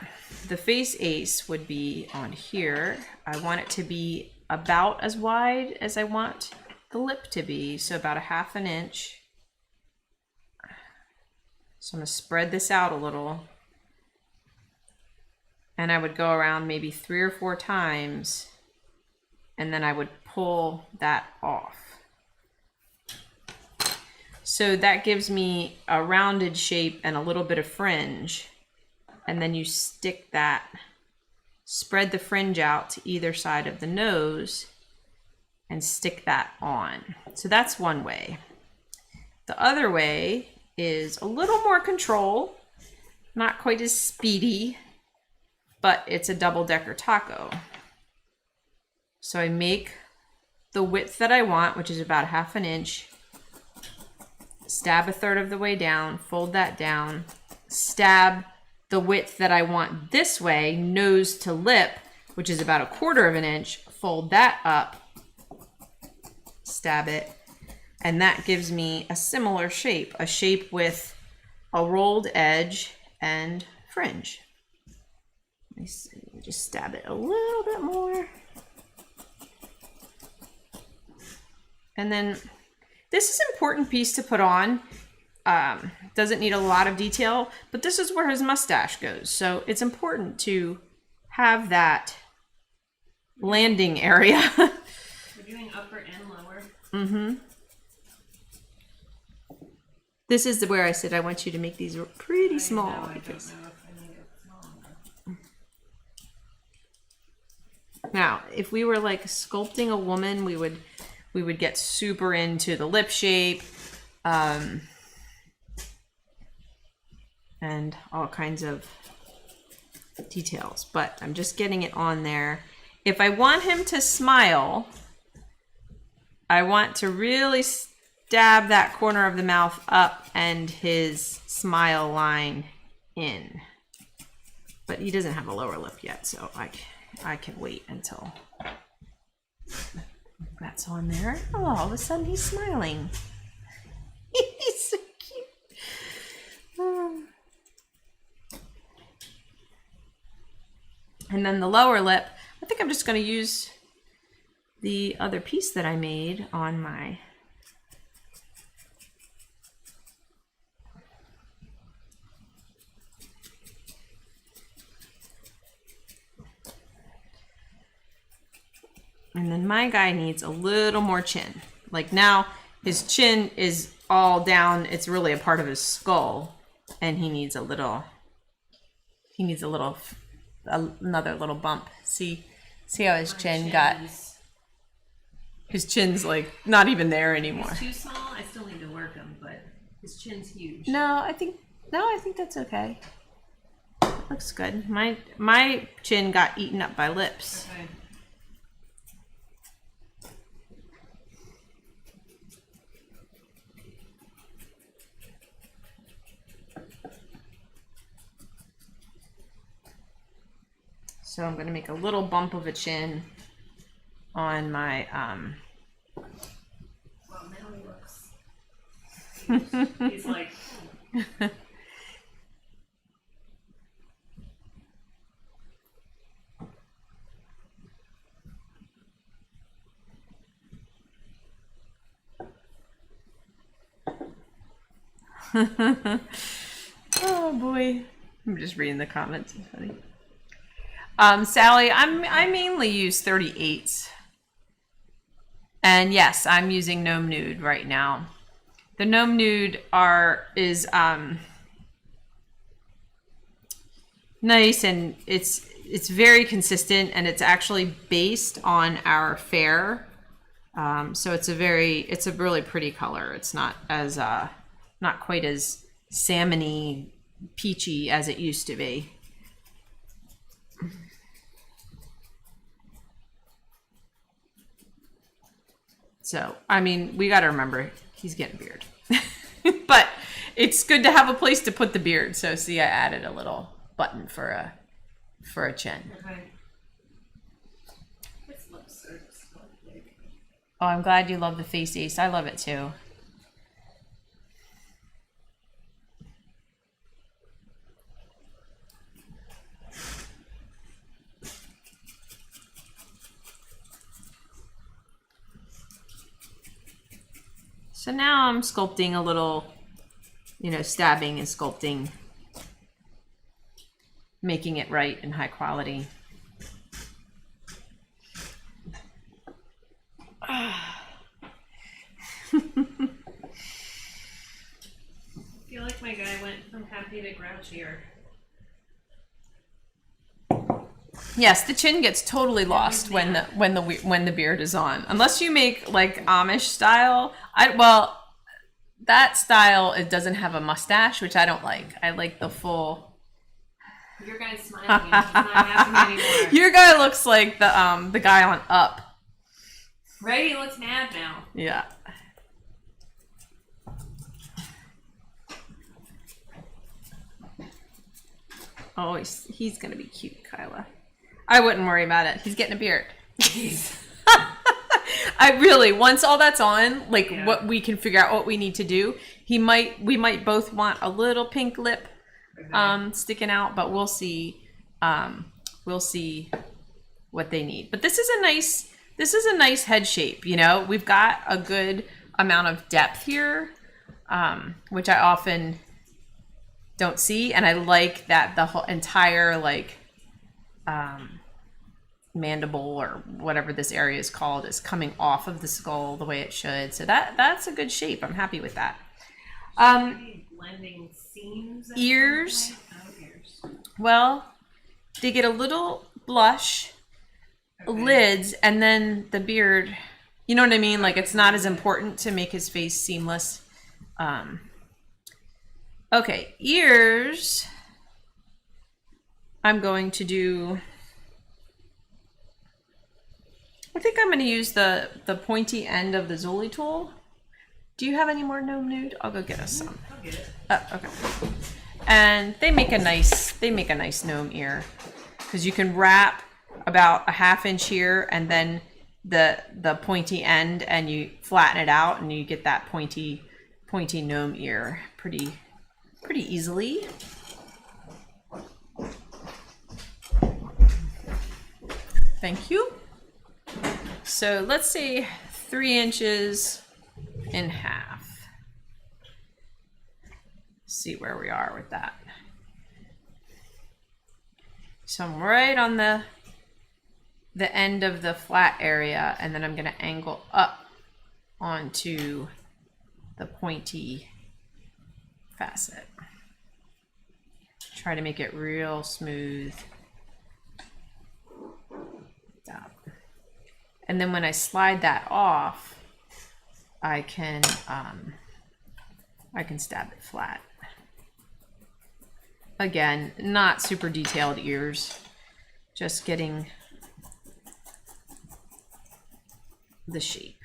The face ace would be on here. I want it to be about as wide as I want the lip to be, so about a 1/2 inch. So I'm gonna spread this out a little. And I would go around maybe 3 or 4 times, and then I would pull that off. So that gives me a rounded shape and a little bit of fringe. And then you stick that, spread the fringe out to either side of the nose and stick that on. So that's one way. The other way is a little more control, not quite as speedy, but it's a double-decker taco. So I make the width that I want, which is about a 1/2 inch, stab a 1/3 of the way down, fold that down, stab the width that I want this way, nose to lip, which is about a 1/4 inch, fold that up, stab it, and that gives me a similar shape, a shape with a rolled edge and fringe. Let me see, just stab it a little bit more. And then this is an important piece to put on. Doesn't need a lot of detail, but this is where his mustache goes. So it's important to have that landing area. We're doing upper and lower. Mm-hmm. This is where I said I want you to make these pretty small. I don't know if I need it smaller. Now, if we were like sculpting a woman, we would get super into the lip shape, and all kinds of details, but I'm just getting it on there. If I want him to smile, I want to really stab that corner of the mouth up and his smile line in. But he doesn't have a lower lip yet, so I can wait until that's on there. Oh, all of a sudden he's smiling. He's so cute. Oh. And then the lower lip, I think I'm just going to use the other piece that I made on my and then my guy needs a little more chin. Like now his chin is all down, it's really a part of his skull, and he needs another little bump. See how his chin got, his chin's like not even there anymore. He's too small. I still need to work him, but his chin's huge. No, I think that's okay. It looks good. My chin got eaten up by lips. Okay. So I'm going to make a little bump of a chin on my Well, now he looks. He's like. Oh boy, I'm just reading the comments. It's funny. Sally, I mainly use 38s. And yes, I'm using Gnome Nude right now. The Gnome Nude is nice, and it's very consistent, and it's actually based on our fair. So it's a really pretty color. It's not as not quite as salmony peachy as it used to be. So, I mean, we got to remember he's getting a beard. But it's good to have a place to put the beard. So, see, I added a little button for a chin. Okay. This looks so big. Oh, I'm glad you love the face ace. I love it too. So now I'm sculpting a little, stabbing and sculpting, making it right and high quality. I feel like my guy went from happy to grouchier. Yes, the chin gets totally lost when the beard is on. Unless you make like Amish style. That style, it doesn't have a mustache, which I don't like. I like the full. Your guy's smiling and it's not happening anymore. Your guy looks like the guy on Up. Right? He looks mad now. Yeah. Oh, he's gonna be cute, Kyla. I wouldn't worry about it. He's getting a beard. Once all that's on, what we can figure out what we need to do. We might both want a little pink lip, sticking out, but we'll see. We'll see what they need. But this is a nice head shape. We've got a good amount of depth here, which I often don't see, and I like that the whole entire mandible or whatever this area is called is coming off of the skull the way it should. So that's a good shape. I'm happy with that. Blending seams. Ears. Oh, ears. Well, they get a little blush, lids, and then the beard. You know what I mean? Like, it's not as important to make his face seamless. Okay, ears. I'm going to do. I think I'm going to use the pointy end of the Zuli tool. Do you have any more Gnome Nude? I'll go get us some. I'll get it. Oh, okay. And they make a nice gnome ear, because you can wrap about a 1/2 inch here and then the pointy end, and you flatten it out and you get that pointy gnome ear pretty easily. Thank you. So let's say 3 inches in half. See where we are with that. So I'm right on the end of the flat area, and then I'm going to angle up onto the pointy facet. Try to make it real smooth. Stop. And then when I slide that off, I can stab it flat. Again, not super detailed ears, just getting the shape.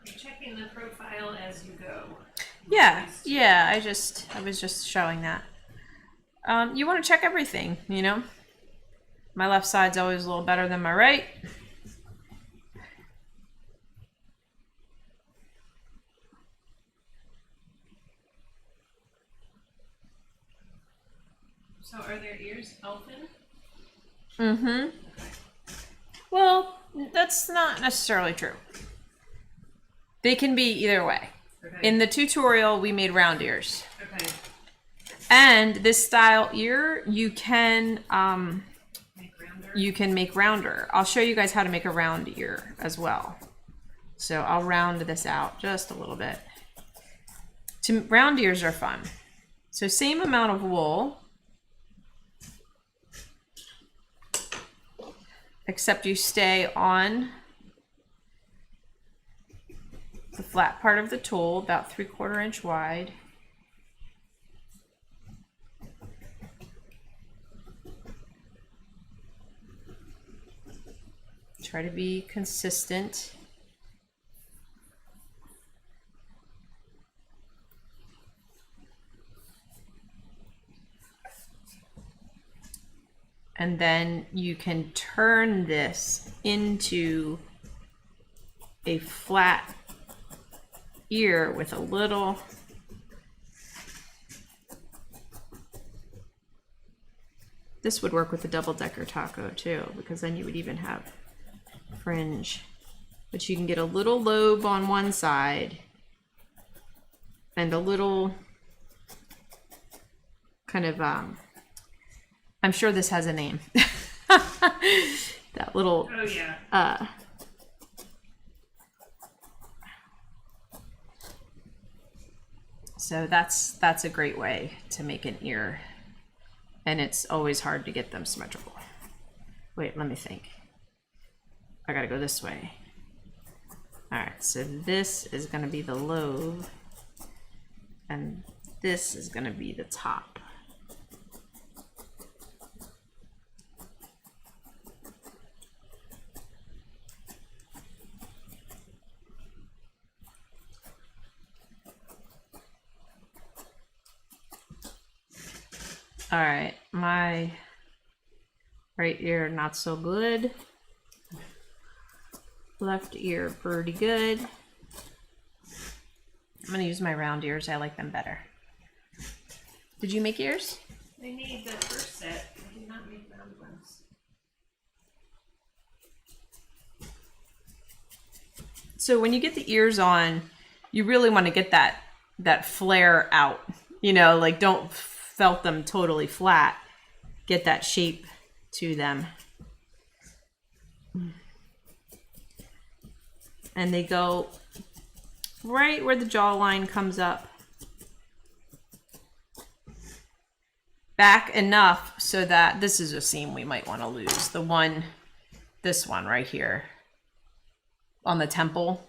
You're checking the profile as you go. Yeah, I was just showing that. You want to check everything, My left side's always a little better than my right. So are their ears elfin? Mm-hmm. Well, that's not necessarily true. They can be either way. Okay. In the tutorial, we made round ears. Okay. And this style ear, you can make rounder. I'll show you guys how to make a round ear as well. So I'll round this out just a little bit. Round ears are fun. So same amount of wool, except you stay on the flat part of the tool, about 3/4 inch wide. try to be consistent. And then you can turn this into a flat ear with a little this would work with the double-decker taco too, because then you would even have fringe. But you can get a little lobe on one side and a little kind of I'm sure this has a name. That little oh yeah. So that's a great way to make an ear, and it's always hard to get them symmetrical. Wait, let me think. I gotta go this way. All right, so this is gonna be the lobe, and this is gonna be the top. All right, my right ear not so good. Left ear pretty good. I'm gonna use my round ears. I like them better. Did you make ears? I made the first set. I did not make round ones. So when you get the ears on, you really want to get that flare out. You know, like don't felt them totally flat. Get that shape to them. And they go right where the jawline comes up. Back enough so that this is a seam we might want to lose. This one right here on the temple.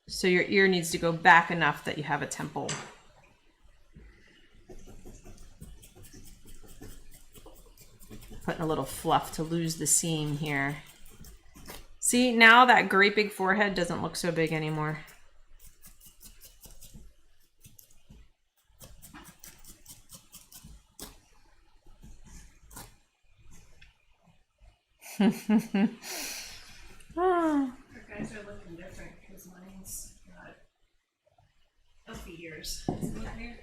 So your ear needs to go back enough that you have a temple. Putting a little fluff to lose the seam here. See, now that great big forehead doesn't look so big anymore. Our guys are looking different because mine's got elfy ears. Is it up here?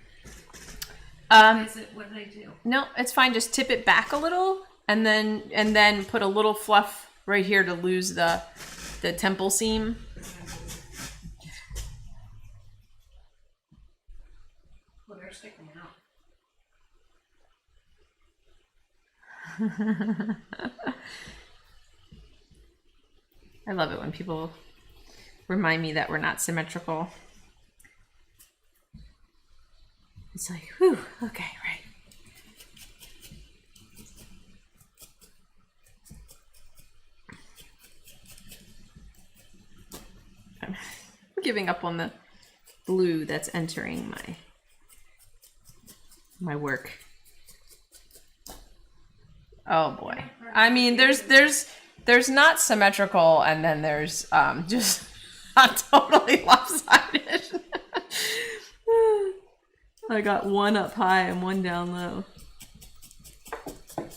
Is it, what did I do? No, it's fine. Just tip it back a little, and then put a little fluff right here to lose the temple seam. Well, they're sticking out. I love it when people remind me that we're not symmetrical. It's like, whew, okay, right. I'm giving up on the blue that's entering my work. Oh boy. I mean, there's not symmetrical, and then there's just not totally lopsided. I got one up high and one down low. I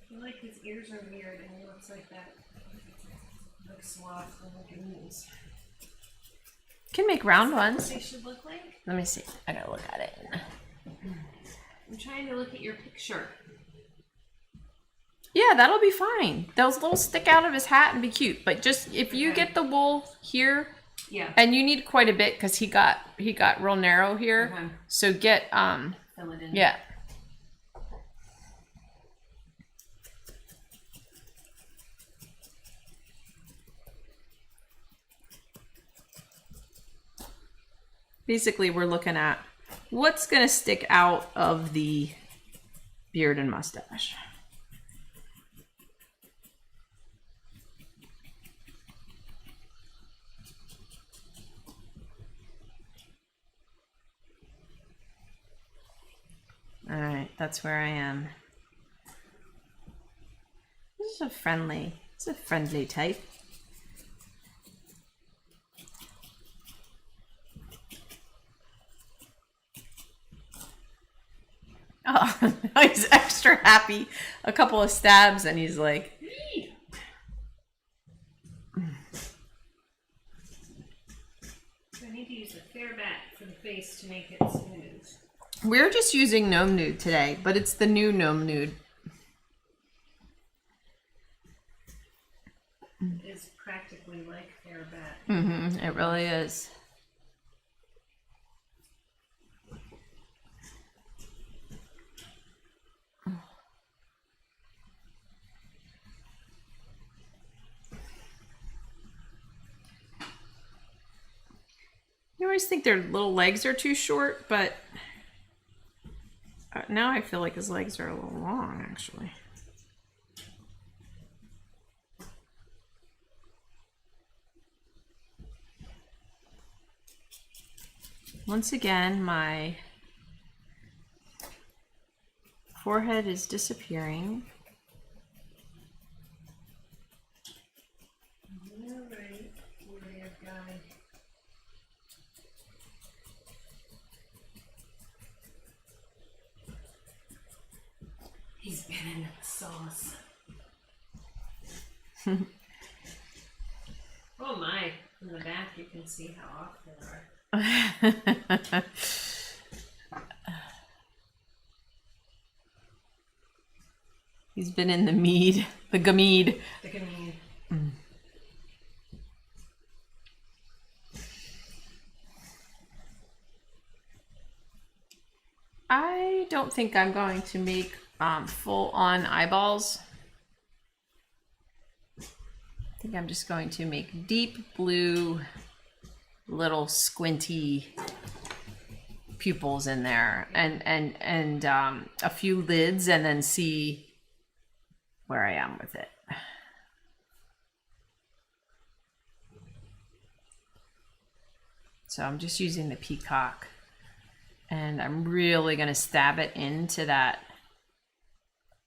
feel like his ears are weird and he looks like that. Like sloth and like Gnome. Can make round ones. They should look like. Let me see. I gotta look at it. I'm trying to look at your picture. Yeah, that'll be fine. Those little stick out of his hat and be cute. But just if you get the wool here, yeah, and you need quite a bit because he got real narrow here. Okay. So get Fill it in. yeah. Basically, we're looking at what's gonna stick out of the beard and mustache. That's where I am. This is a friendly type. Oh, he's extra happy. A couple of stabs and he's like, I need to use a fair bat for the face to make it smooth. we're just using Gnome Nude today, but it's the new Gnome Nude. It's practically like fair bat. Mm-hmm, it really is. You always think their little legs are too short, but now I feel like his legs are a little long, actually. Once again, my forehead is disappearing. All right, warrior guy. He's been in the sauce. Oh my! From the back, you can see how off they are. He's been in the mead, the gamead. The gamead. I don't think I'm going to make full-on eyeballs. I think I'm just going to make deep blue, little squinty pupils in there, and a few lids, and then see where I am with it. So I'm just using the peacock. And I'm really going to stab it into that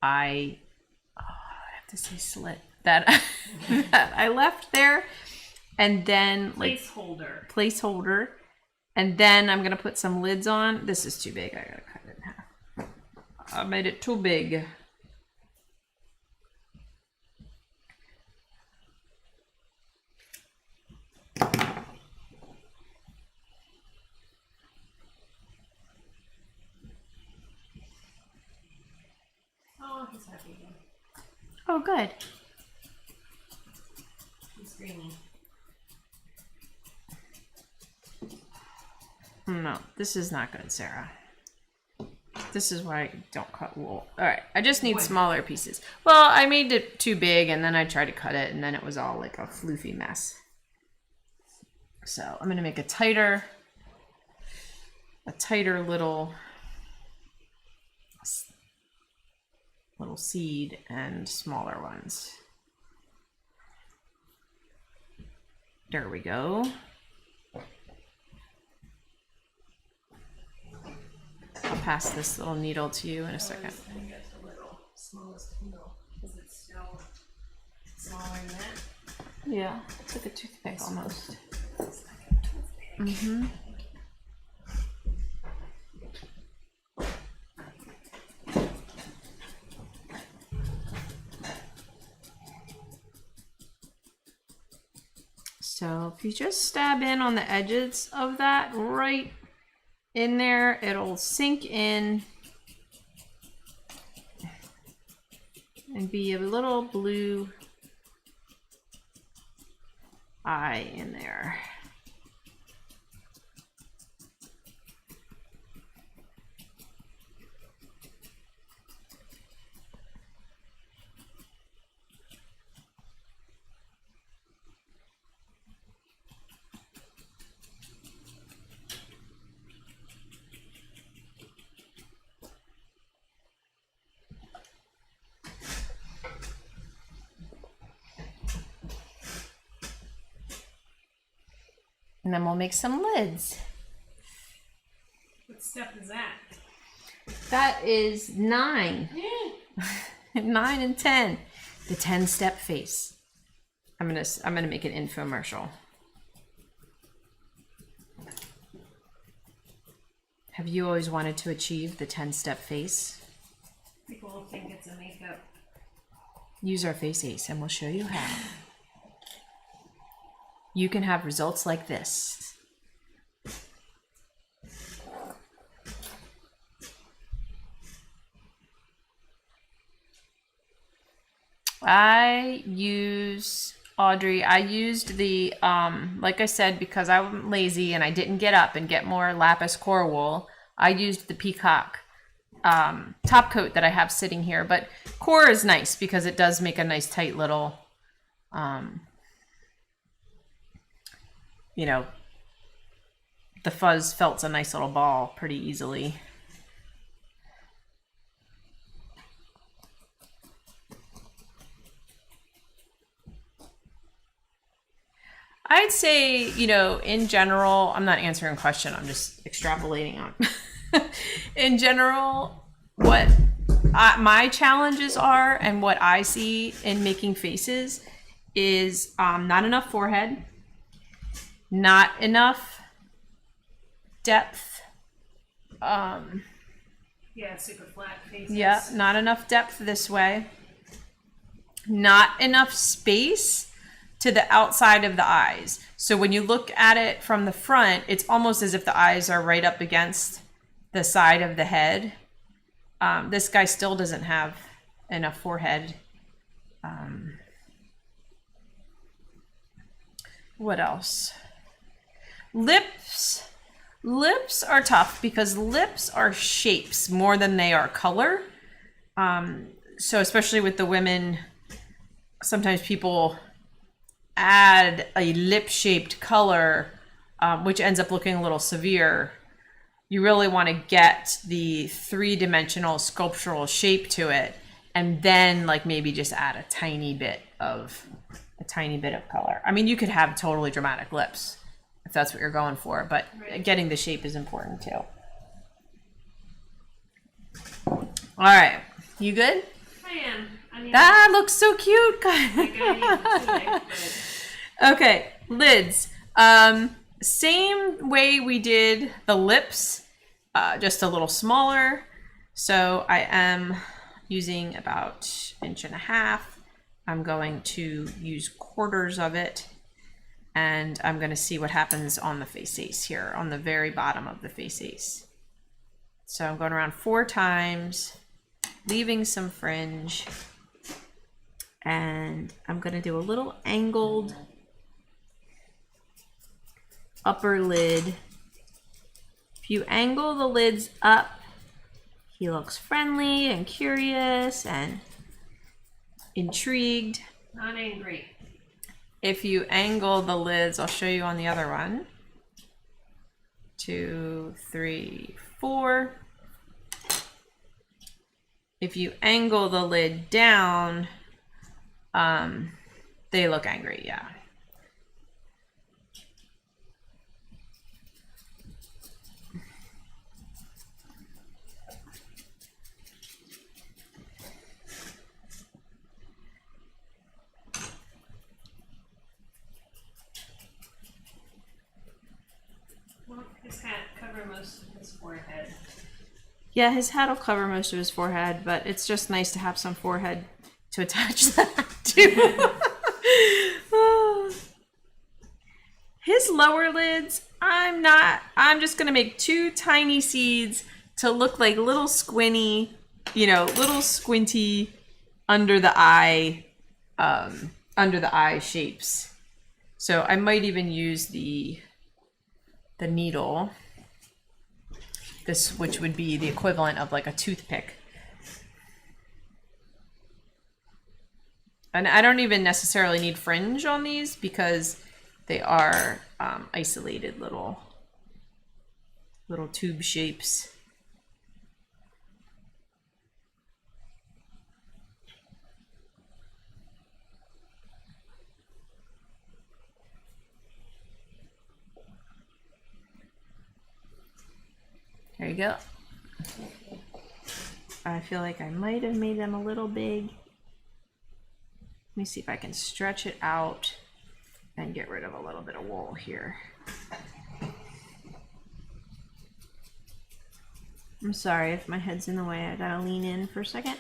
I have to say slit that, that I left there. And then like placeholder. And then I'm going to put some lids on. This is too big. I got to cut it in half. I made it too big. Oh, he's happy again. Oh, good. He's screaming. No, this is not good, Sarah. This is why I don't cut wool. All right, I just need smaller pieces. Well, I made it too big, and then I tried to cut it, and then it was all like a floofy mess. So I'm gonna make a tighter little seed and smaller ones. There we go. I'll pass this little needle to you in a second. I got the little smallest needle because it's still smaller than that. Yeah, it's like a toothpick almost. It's like a toothpick. Mm-hmm. So if you just stab in on the edges of that right in there, it'll sink in and be a little blue eye in there. And then we'll make some lids. What stuff is that? That is 9. 9 and 10. The 10-step face. I'm gonna make an infomercial. Have you always wanted to achieve the 10-step face? People will think it's a makeup. Use our face ace and we'll show you how. You can have results like this. I used the, like I said, because I'm lazy and I didn't get up and get more lapis core wool, I used the peacock top coat that I have sitting here. But core is nice because it does make a nice tight little, you know, the fuzz felts a nice little ball pretty easily. I'd say, you know, in general, I'm not answering a question, I'm just extrapolating on. In general, what my challenges are and what I see in making faces is not enough forehead, not enough depth. Yeah, super flat faces. Yeah, not enough depth this way. Not enough space to the outside of the eyes. So when you look at it from the front, it's almost as if the eyes are right up against the side of the head. This guy still doesn't have enough forehead. What else? Lips. Lips are tough because lips are shapes more than they are color. So especially with the women, sometimes people add a lip-shaped color, which ends up looking a little severe. You really want to get the three-dimensional sculptural shape to it, and then like maybe just add a tiny bit of color. I mean, you could have totally dramatic lips if that's what you're going for, but getting the shape is important too. All right, you good? I am. I mean, That looks so cute, guys. but Okay, lids. Same way we did the lips, just a little smaller. So I am using about 1.5 inches. I'm going to use quarters of it, and I'm going to see what happens on the face ace here, on the very bottom of the face ace. So I'm going around 4 times, leaving some fringe, and I'm going to do a little angled upper lid. If you angle the lids up, he looks friendly and curious and intrigued. not angry. If you angle the lids, I'll show you on the other one. 2, 3, 4. If you angle the lid down, they look angry, yeah. Well, his hat cover most of his forehead. Yeah, his hat will cover most of his forehead, but it's just nice to have some forehead to attach that to. His lower lids, I'm just going to make 2 tiny seeds to look like little squinty, little squinty under the eye shapes. So I might even use the needle, which would be the equivalent of like a toothpick. And I don't even necessarily need fringe on these because they are isolated little tube shapes. There you go. I feel like I might have made them a little big. Let me see if I can stretch it out and get rid of a little bit of wool here. I'm sorry if my head's in the way. I gotta lean in for a second.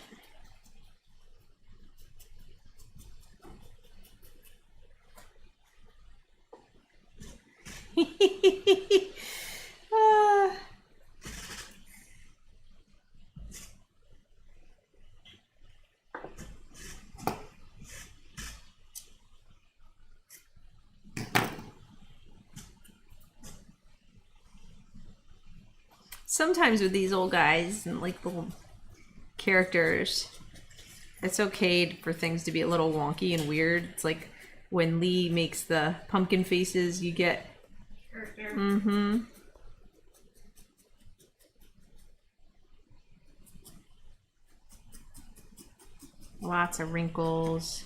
Sometimes with these old guys and like little characters, it's okay for things to be a little wonky and weird. It's like when Lee makes the pumpkin faces, you get Character. mm-hmm. Lots of wrinkles.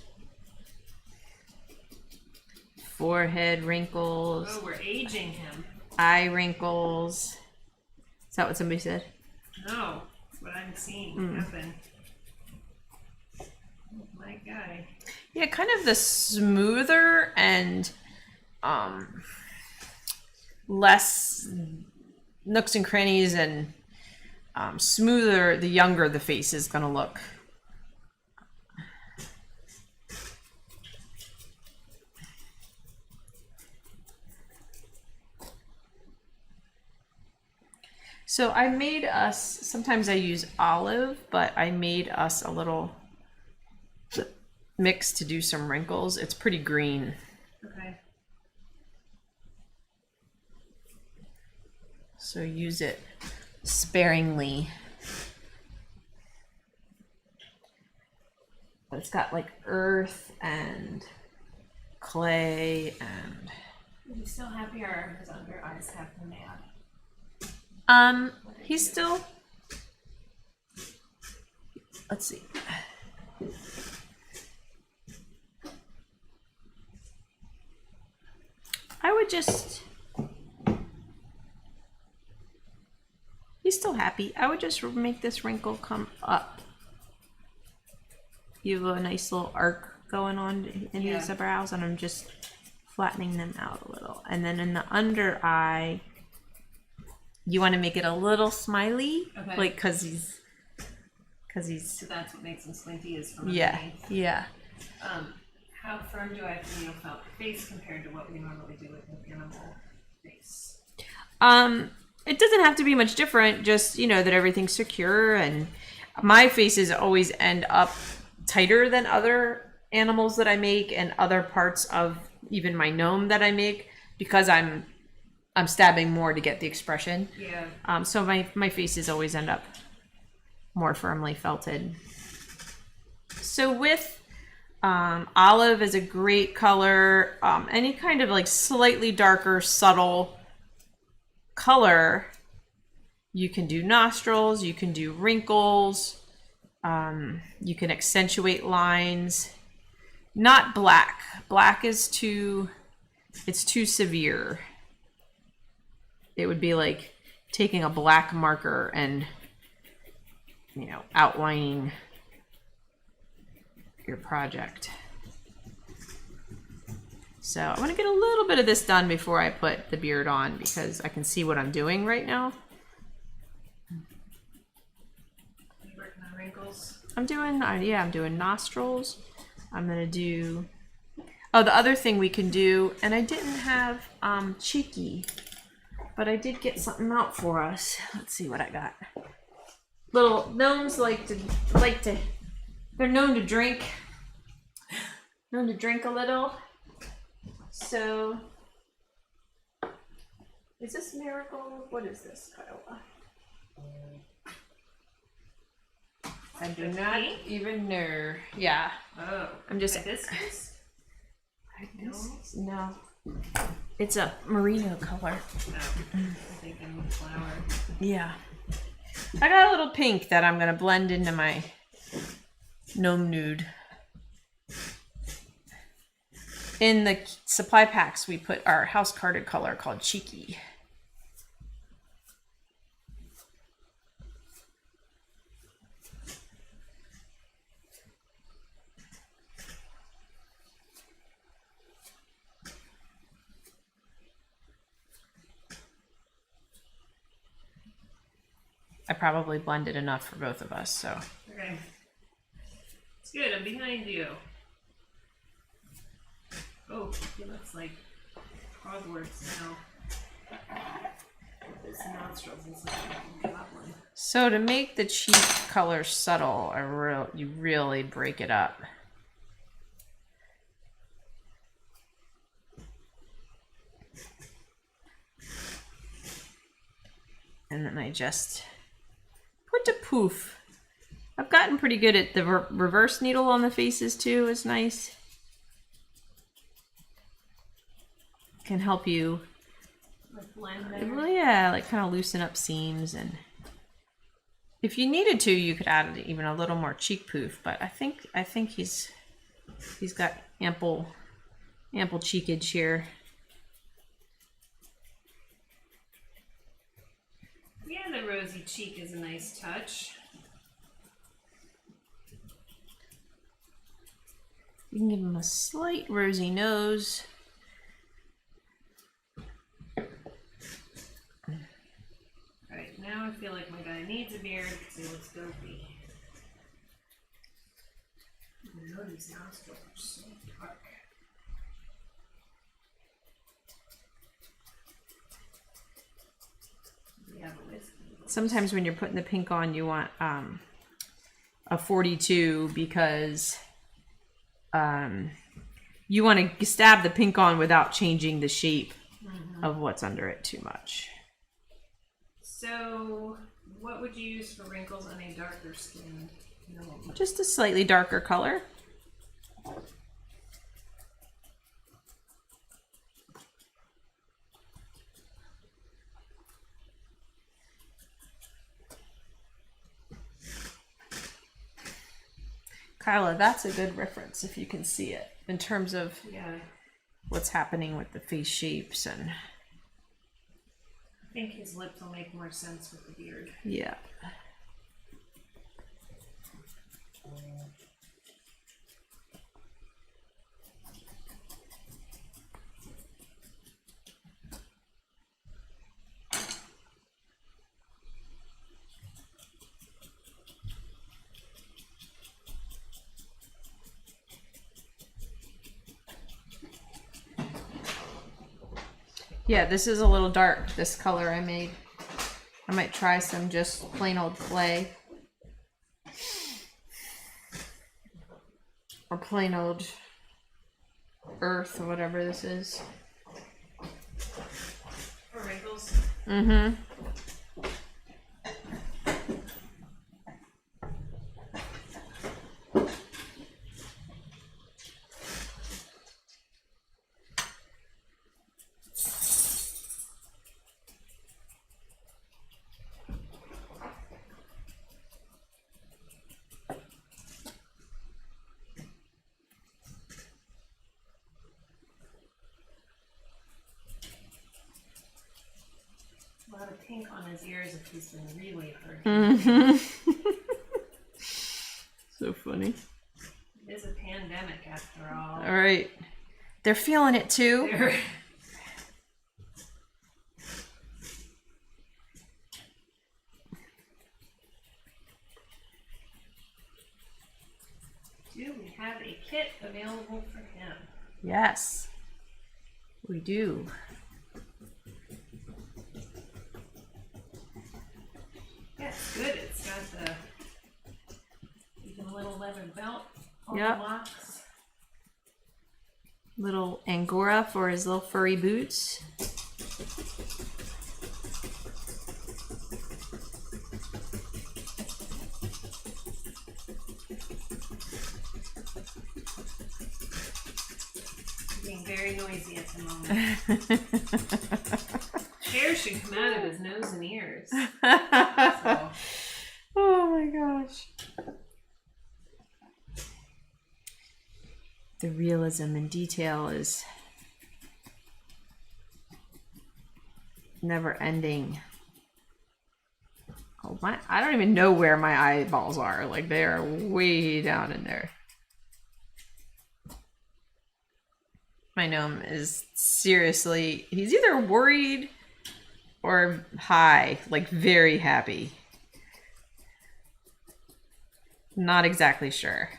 Forehead wrinkles. Oh, we're aging him. Eye wrinkles. Is that what somebody said? No, that's what I'm seeing happen. Oh, my guy. Yeah, kind of the smoother and less nooks and crannies and smoother, the younger the face is going to look. So I made us, sometimes I use olive, but I made us a little mix to do some wrinkles. It's pretty green. Okay. So use it sparingly. But it's got like earth and clay and... Is he still happy or his under eyes have him mad? He's still, let's see. I would just, he's still happy. I would just make this wrinkle come up. You have a nice little arc going on in his brows, and I'm just flattening them out a little. And then in the under eye, you want to make it a little smiley, okay. Like because he's. So that's what makes him squinty is from underneath. Yeah. How firm do I have to felt face compared to what we normally do with an animal face? It doesn't have to be much different. Just that everything's secure, and my faces always end up tighter than other animals that I make, and other parts of even my gnome that I make, because I'm stabbing more to get the expression. Yeah. So my faces always end up more firmly felted. So with olive is a great color. Any kind of like slightly darker, subtle color. You can do nostrils. You can do wrinkles. You can accentuate lines. Not black. Black is it's too severe. It would be like taking a black marker and, outlining your project. So I want to get a little bit of this done before I put the beard on, because I can see what I'm doing right now. Working on wrinkles. I'm doing nostrils. I'm going to do, the other thing we can do, and I didn't have cheeky, but I did get something out for us. Let's see what I got. Little gnomes they're known to drink a little. So, is this Miracle? What is this, Kiowa? I do not even know. Yeah. Oh. I'm just. Hibiscus? No. It's a merino color. Oh. I'm thinking flower. Yeah. I got a little pink that I'm going to blend into my gnome nude. In the supply packs, we put our house carded color called Cheeky. I probably blended enough for both of us, so. Okay. It's good, I'm behind you. Oh, he looks like Hogwarts now. His nostrils is like a goblin. So to make the cheek color subtle, you really break it up. And then I just put a poof. I've gotten pretty good at the reverse needle on the faces too. It's nice. Can help you, Like blend there. well, yeah, like kind of loosen up seams, and if you needed to, you could add even a little more cheek poof. But I think he's got ample cheekage here. Yeah, the rosy cheek is a nice touch. You can give him a slight rosy nose. Alright, now I feel like my guy needs a beard because he looks dopey. I know these nostrils are so dark. We have a whiskey. Sometimes when you're putting the pink on, you want a 42 because you want to stab the pink on without changing the shape of what's under it too much. So, what would you use for wrinkles on a darker skinned gnome? Just a slightly darker color. Kyla, that's a good reference if you can see it in terms of Yeah, what's happening with the face shapes and I think his lips will make more sense with the beard. yeah. Yeah, this is a little dark, this color I made. I might try some just plain old clay. Or plain old earth or whatever this is. For wrinkles? Mm-hmm. A lot of pink on his ears if he's been really hurt. Mm-hmm. So funny. It is a pandemic after all. All right. They're feeling it too. Do we have a kit available for him? Yes, we do. Yeah, it's good. It's got the even a little leather belt, all Yep. the locks. Little Angora for his little furry boots. Being very noisy at the moment. Hair should come out of his nose and ears. So, Oh my gosh. The realism and detail is never ending. Oh my, I don't even know where my eyeballs are. Like they are way down in there. My gnome is seriously, he's either worried or high, like very happy. Not exactly sure.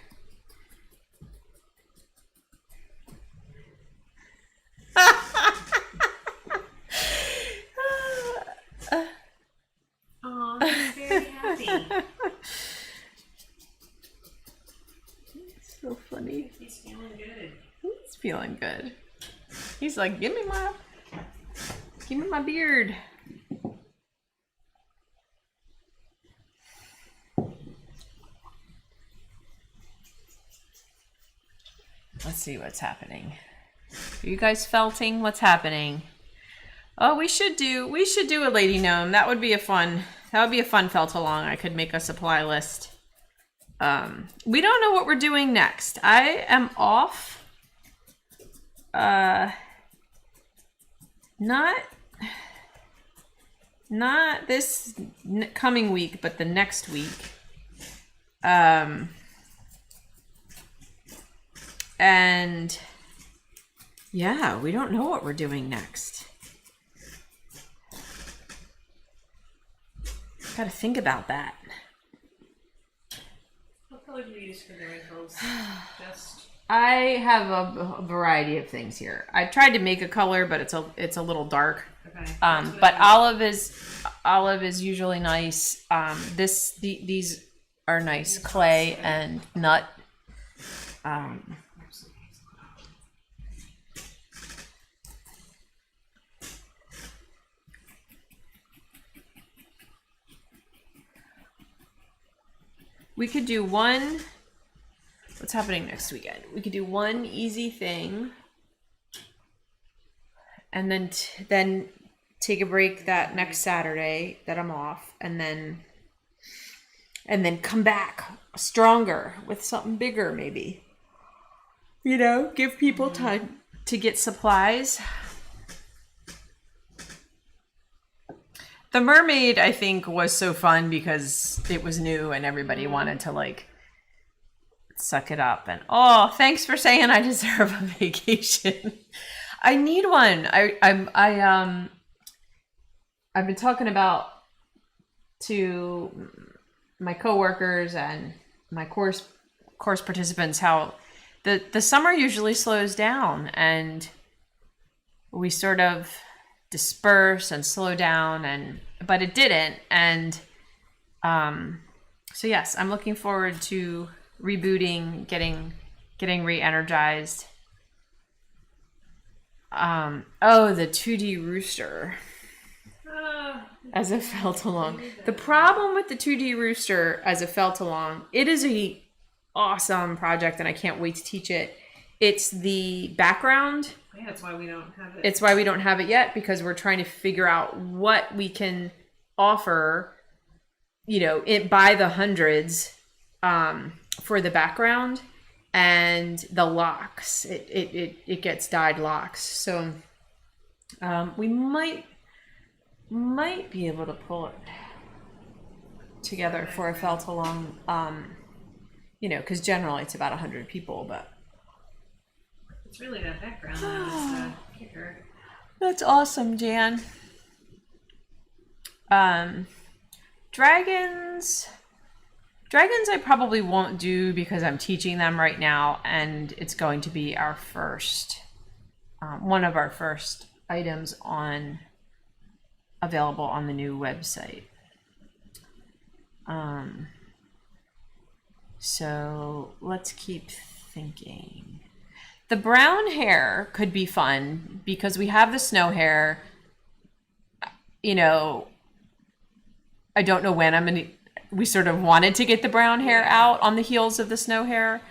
Oh, he's very happy. So funny. He's feeling good. He's feeling good. He's like, give me my beard. Let's see what's happening. Are you guys felting? What's happening? Oh, we should do a lady gnome. That would be a fun felt along. I could make a supply list. We don't know what we're doing next. I am off. Not this coming week, but the next week. And yeah, we don't know what we're doing next. Got to think about that. What color do you use for the wrinkles? Just I have a variety of things here. I tried to make a color, but it's a little dark. okay. But olive is usually nice. These are nice, clay and nut. We could do one. What's happening next weekend? We could do one easy thing, and then take a break that next Saturday that I'm off, and then come back stronger with something bigger, maybe. You know, give people time to get supplies. The mermaid, I think, was so fun because it was new and everybody wanted to like suck it up. And oh, thanks for saying I deserve a vacation. I need one. I've been talking about to my coworkers and my course participants how the summer usually slows down and we sort of disperse and slow down, but it didn't. And so yes, I'm looking forward to rebooting, getting re-energized. Oh, the 2D rooster as a felt along. The problem with the 2D rooster as a felt along, it is a awesome project and I can't wait to teach it. It's the background. Yeah, that's why we don't have it. It's why we don't have it yet, because we're trying to figure out what we can offer, you know, by the hundreds for the background and the locks. It gets dyed locks. So we might be able to pull it together for a felt along, you know, because generally it's about 100 people, but it's really that background that is the kicker. That's awesome, Jan. Dragons I probably won't do because I'm teaching them right now, and it's going to be our first, one of our first items available on the new website. So let's keep thinking. The brown hair could be fun because we have the snow hair. You know, I don't know when we sort of wanted to get the brown hair out on the heels of the snow hair,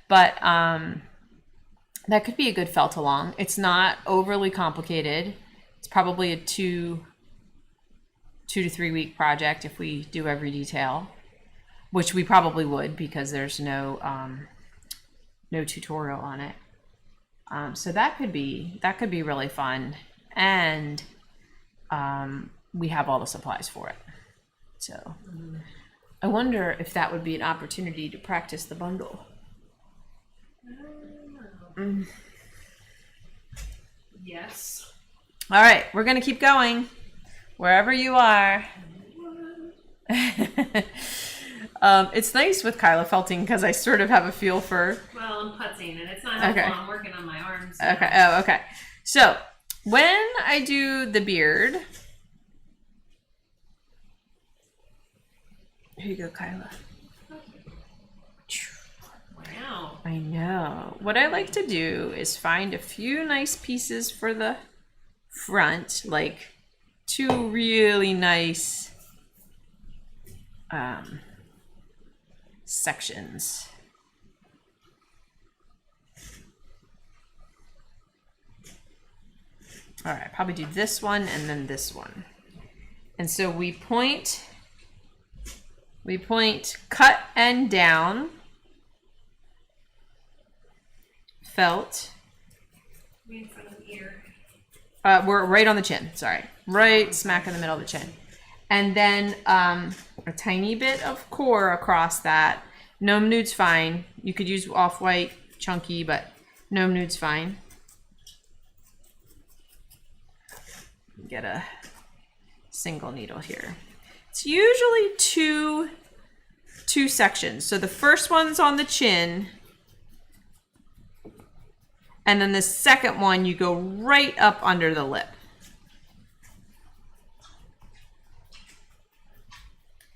but that could be a good felt along. It's not overly complicated. It's probably a 2 to 3 week project if we do every detail, which we probably would because there's no tutorial on it. So that could be really fun, and we have all the supplies for it. So I wonder if that would be an opportunity to practice the bundle. Yes. All right, we're gonna keep going wherever you are. It's nice with Kyla felting because I sort of have a feel for. Well, I'm putzing, and it's not helpful. Okay. I'm working on my arms. Okay. Oh, okay. So when I do the beard, here you go, Kyla. Wow. I know. What I like to do is find a few nice pieces for the front, like two really nice sections. All right, probably do this one and then this one. And so we point cut and down, felt. In front of the ear. We're right on the chin, sorry. Right smack in the middle of the chin. And then a tiny bit of core across that. Gnome nude's fine. You could use off-white, chunky, but gnome nude's fine. Get a single needle here. It's usually two sections. So the first one's on the chin, and then the second one you go right up under the lip.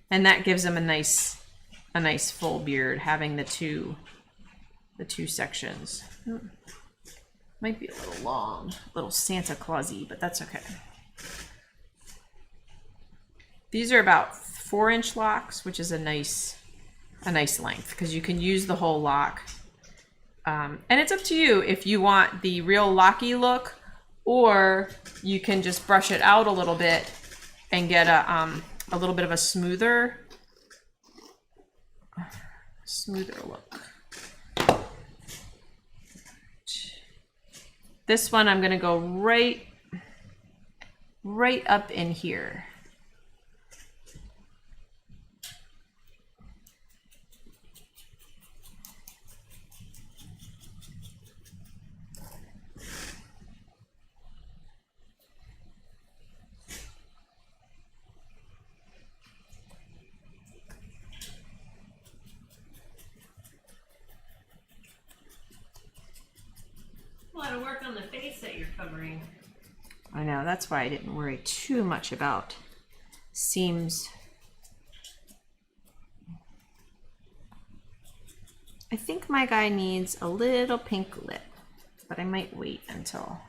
And that gives them a nice full beard, having the two sections. Might be a little long, a little Santa Clausy, but that's okay. These are about 4-inch locks, which is a nice length because you can use the whole lock. And it's up to you if you want the real locky look, or you can just brush it out a little bit and get a little bit of a smoother look. This one I'm gonna go right up in here. A lot of work on the face that you're covering. I know, that's why I didn't worry too much about seams. I think my guy needs a little pink lip, but I might wait until.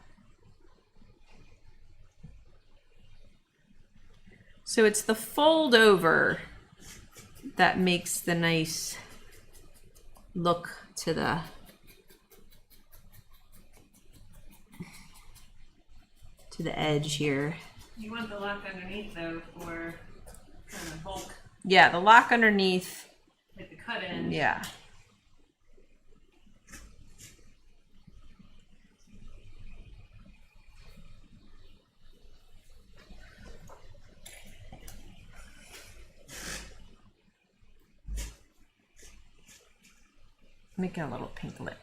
So it's the fold over that makes the nice look to the edge here. You want the lock underneath though for kind of bulk. Yeah, the lock underneath. Like the cut in. Yeah. Making a little pink lip.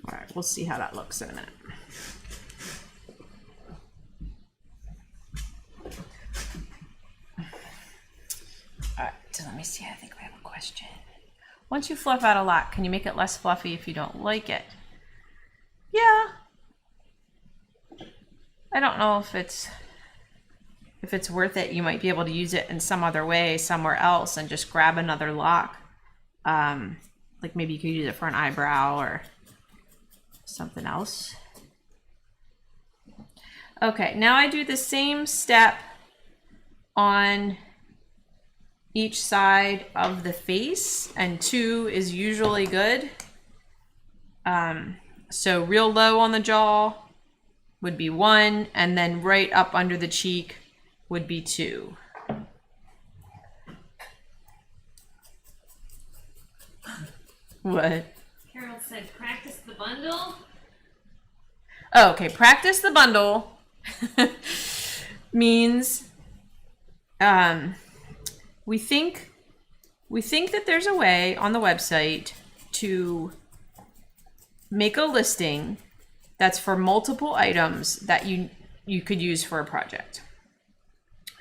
All right, we'll see how that looks in a minute. All right, so let me see. I think we have a question. Once you fluff out a lock, can you make it less fluffy if you don't like it? Yeah. I don't know if it's worth it. You might be able to use it in some other way somewhere else and just grab another lock. Like maybe you could use it for an eyebrow or something else. Okay, now I do the same step on each side of the face, and 2 is usually good. So real low on the jaw would be 1, and then right up under the cheek would be 2. What? Carol said, practice the bundle. Oh, okay, practice the bundle means we think that there's a way on the website to make a listing that's for multiple items that you could use for a project.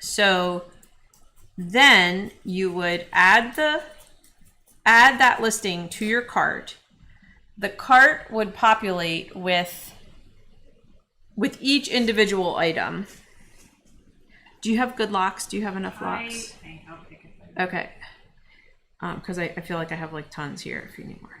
So then you would add that listing to your cart. The cart would populate with each individual item. Do you have good locks? Do you have enough locks? I think I'll pick it. Okay. Because I feel like I have like tons here if you need more.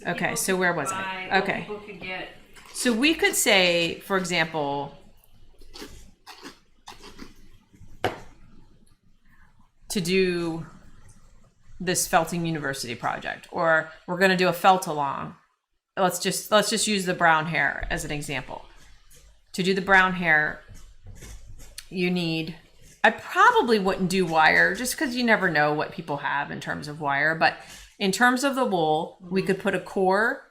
Okay, so where was I? Okay. People could get. So we could say, for example, to do this Felting University project, or we're going to do a felt along. Let's just use the brown hair as an example. To do the brown hair, you need, I probably wouldn't do wire just because you never know what people have in terms of wire, but in terms of the wool, we could put a core,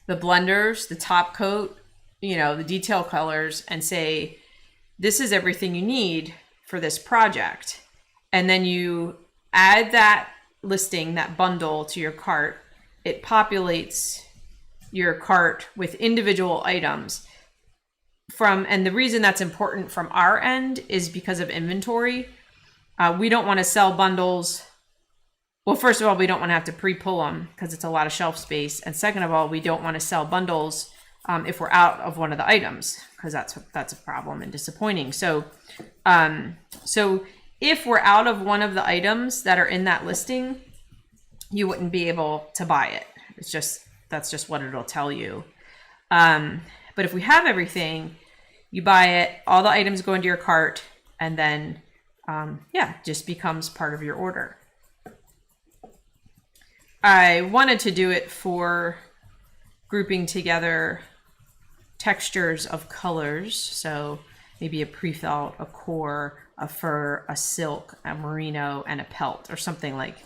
the blenders, the top coat, the detail colors, and say, this is everything you need for this project. And then you add that listing, that bundle to your cart. It populates your cart with individual items and the reason that's important from our end is because of inventory. We don't want to sell bundles. Well, first of all, we don't want to have to pre-pull them because it's a lot of shelf space. And second of all, we don't want to sell bundles if we're out of one of the items, because that's a problem and disappointing. So if we're out of one of the items that are in that listing, you wouldn't be able to buy it. That's just what it'll tell you. But if we have everything, you buy it, all the items go into your cart, and then just becomes part of your order. I wanted to do it for grouping together textures of colors. So maybe a pre-felt, a core, a fur, a silk, a merino, and a pelt, or something like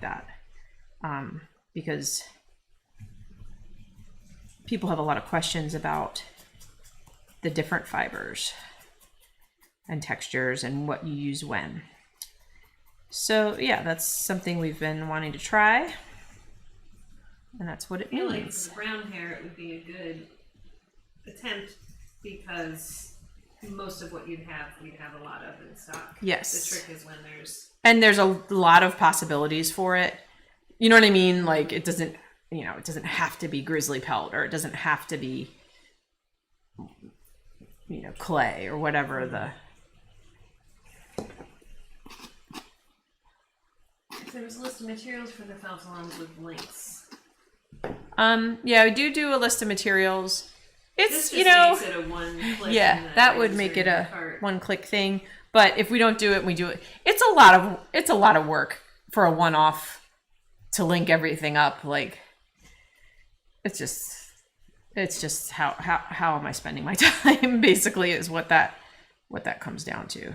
that. Because people have a lot of questions about the different fibers and textures and what you use when. So yeah, that's something we've been wanting to try, and that's what it means. Like for the brown hair, it would be a good attempt because most of what we'd have a lot of in stock. Yes. The trick is when there's a lot of possibilities for it. You know what I mean? Like it doesn't have to be grizzly pelt, or it doesn't have to be, clay or whatever the. There was a list of materials for the felt alongs with links. Yeah, I do a list of materials. It's, this just makes it a one click. Yeah, that would make it a one-click thing. But if we don't do it, we do it. It's a lot of work for a one-off to link everything up. Like, it's just how am I spending my time? Basically, is what that comes down to.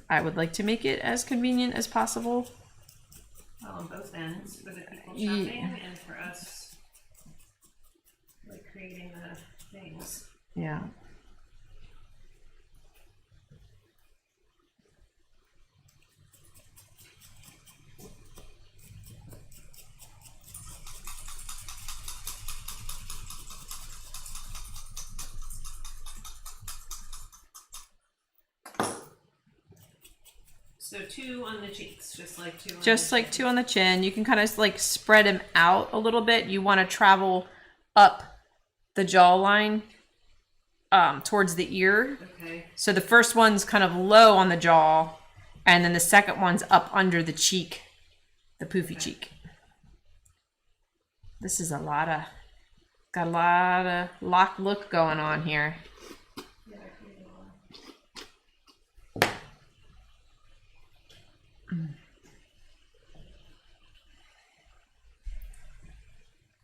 I would like to make it as convenient as possible. Well, on both ends, for the people shopping and for us, like creating the things. Yeah. So 2 on the cheeks, just like 2 on Just like 2 on the chin. You can kind of like spread them out a little bit. You want to travel up the jawline towards the ear. Okay. So the first one's kind of low on the jaw, and then the second one's up under the cheek, the poofy cheek. This is got a lot of lock look going on here.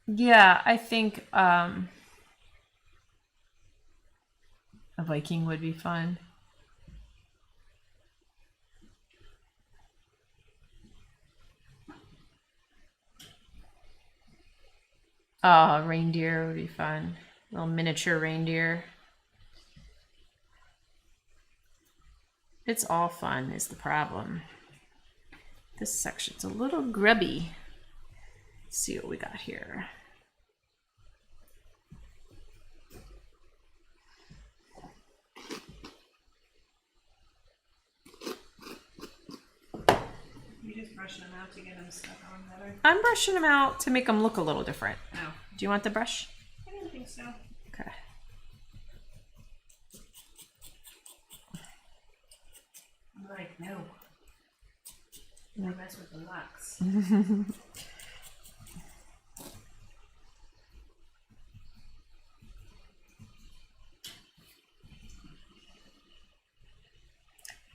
Yeah, I think a Viking would be fun. Oh, reindeer would be fun. Little miniature reindeer. It's all fun is the problem. This section's a little grubby. Let's see what we got here. You just brushing them out to get them stuck on better? I'm brushing them out to make them look a little different. Oh. Do you want the brush? I don't think so. Okay. I'm like, no. Don't mess with the locks.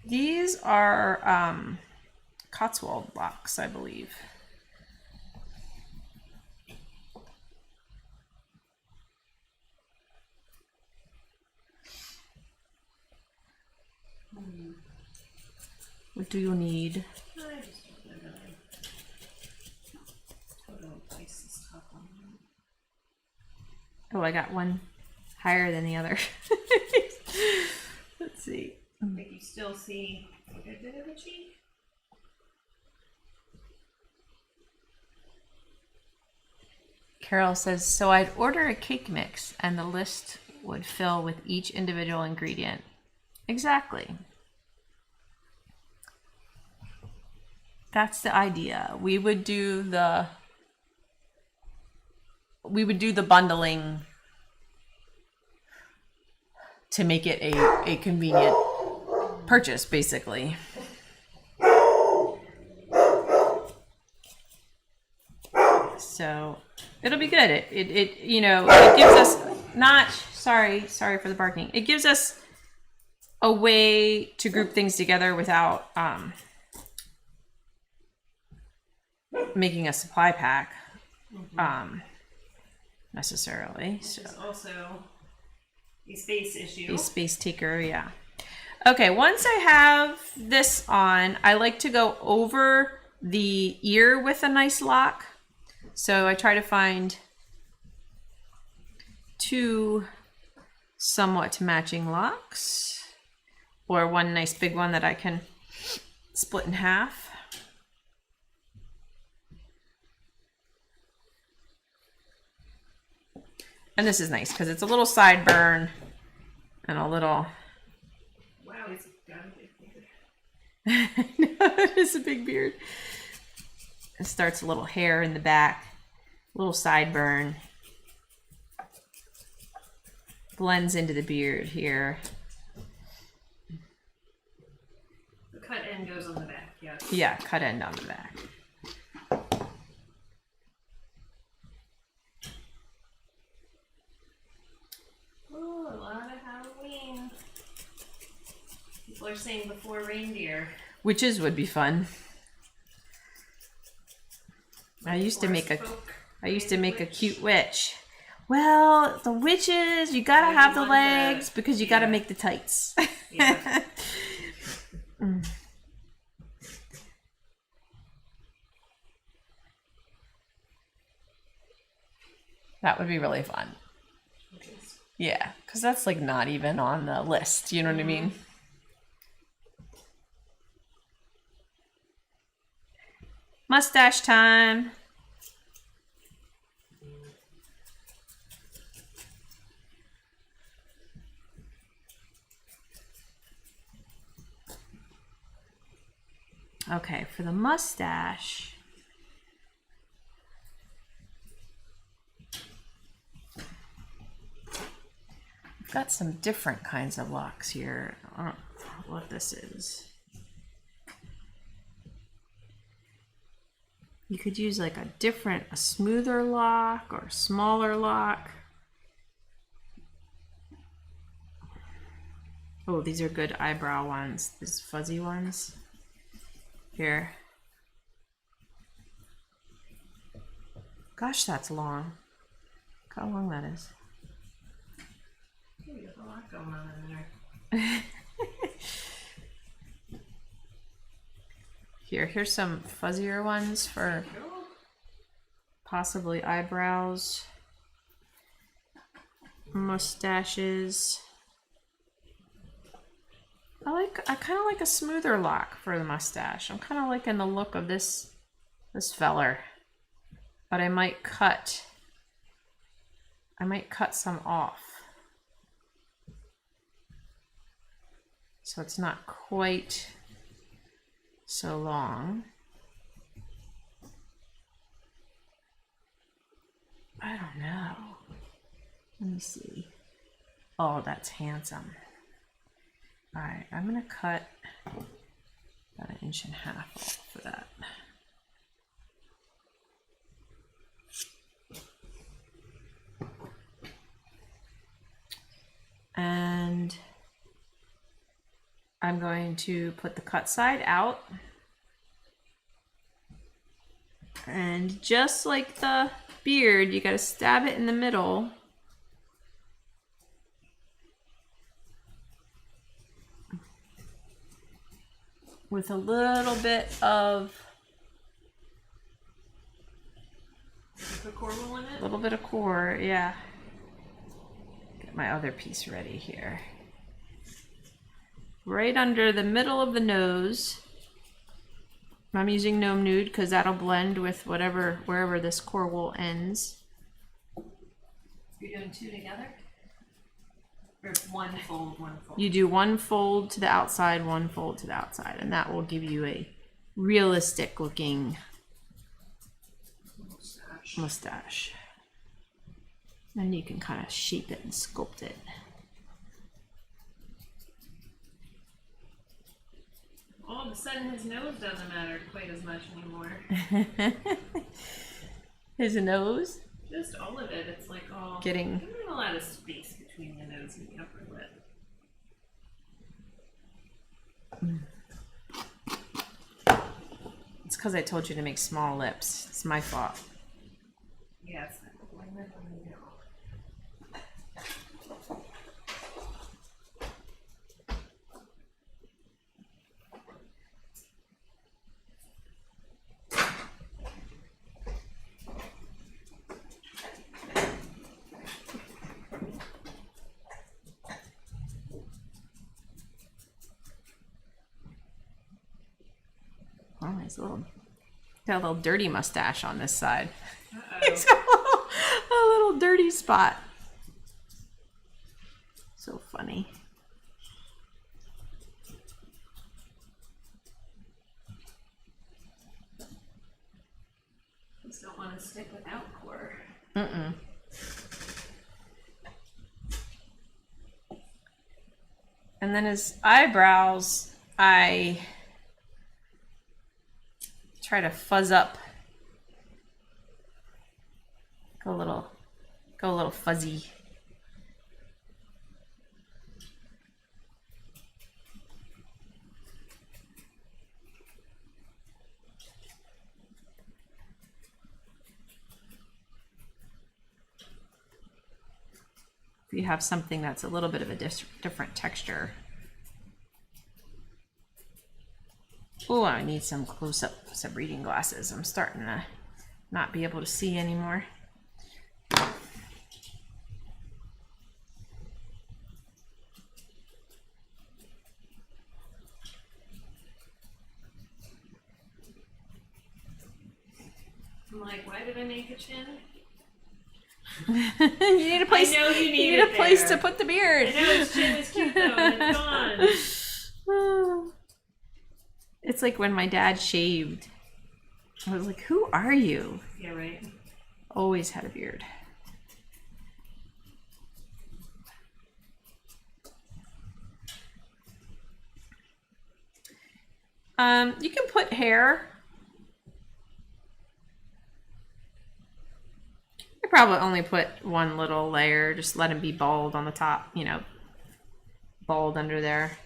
These are Cotswold locks, I believe. What do you need? I just don't know that I totally place this top on. Oh, I got one higher than the other. Let's see. But you still see a good bit of the cheek. Carol says, so I'd order a cake mix and the list would fill with each individual ingredient. Exactly. That's the idea. We would do the bundling to make it a convenient purchase, basically. So it'll be good. It you know, it gives us sorry for the barking. It gives us a way to group things together without making a supply pack necessarily. So It's also a space issue. a space taker, yeah. Okay, once I have this on, I like to go over the ear with a nice lock. So I try to find two somewhat matching locks, or one nice big one that I can split in half. And this is nice because it's a little sideburn and a little... Wow, it's got a big beard. No, it is a big beard. It starts a little hair in the back, a little sideburn. Blends into the beard here. The cut end goes on the back, yes. Yeah, cut end on the back. Oh, a lot of Halloween. People are saying before reindeer. Witches would be fun. I used to make a cute witch. Well, the witches, you gotta have the legs because you gotta make the tights. Yeah. That would be really fun. Yeah, because that's like not even on the list. You know what I mean? Mustache time. Okay, for the mustache. I've got some different kinds of locks here. I don't know what this is. You could use like a smoother lock or a smaller lock. Oh, these are good eyebrow ones. These fuzzy ones. Here. Gosh, that's long. Look how long that is. There's a lot going on in there. Here's some fuzzier ones for possibly eyebrows. mustaches. I kind of like a smoother lock for the mustache. I'm kind of liking the look of this feller, but I might cut some off, so it's not quite so long. I don't know. Let me see. Oh, that's handsome. All right, I'm gonna cut about 1.5 inches off for that. And I'm going to put the cut side out. And just like the beard, you gotta stab it in the middle. With a little bit of The core will in it? a little bit of core, yeah. Get my other piece ready here. Right under the middle of the nose. I'm using Gnome Nude because that'll blend with wherever this core wool ends. You're doing two together? Or one fold, one fold? You do one fold to the outside, one fold to the outside, and that will give you a realistic looking mustache. Then you can kind of shape it and sculpt it. All of a sudden his nose doesn't matter quite as much anymore. His nose? Just all of it. It's like all Getting... There's a lot of space between the nose and the upper lip. It's because I told you to make small lips. It's my fault. Yes. Oh, he's got a little dirty mustache on this side. Uh-oh. He's got a little dirty spot. So funny. Just don't want to stick without core. Mm-mm. And then his eyebrows, I try to fuzz up. Go a little fuzzy. If you have something that's a little bit of a different texture. Oh, I need some close-up, some reading glasses. I'm starting to not be able to see anymore. I'm like, why did I make a chin? You need a place. I know you need need a it place there. to put the beard. I know his chin is cute though, and it's gone. It's like when my dad shaved. I was like, "Who are you?" Yeah, right. Always had a beard. You can put hair. I probably only put one little layer. Just let him be bald on the top, you know, bald under there.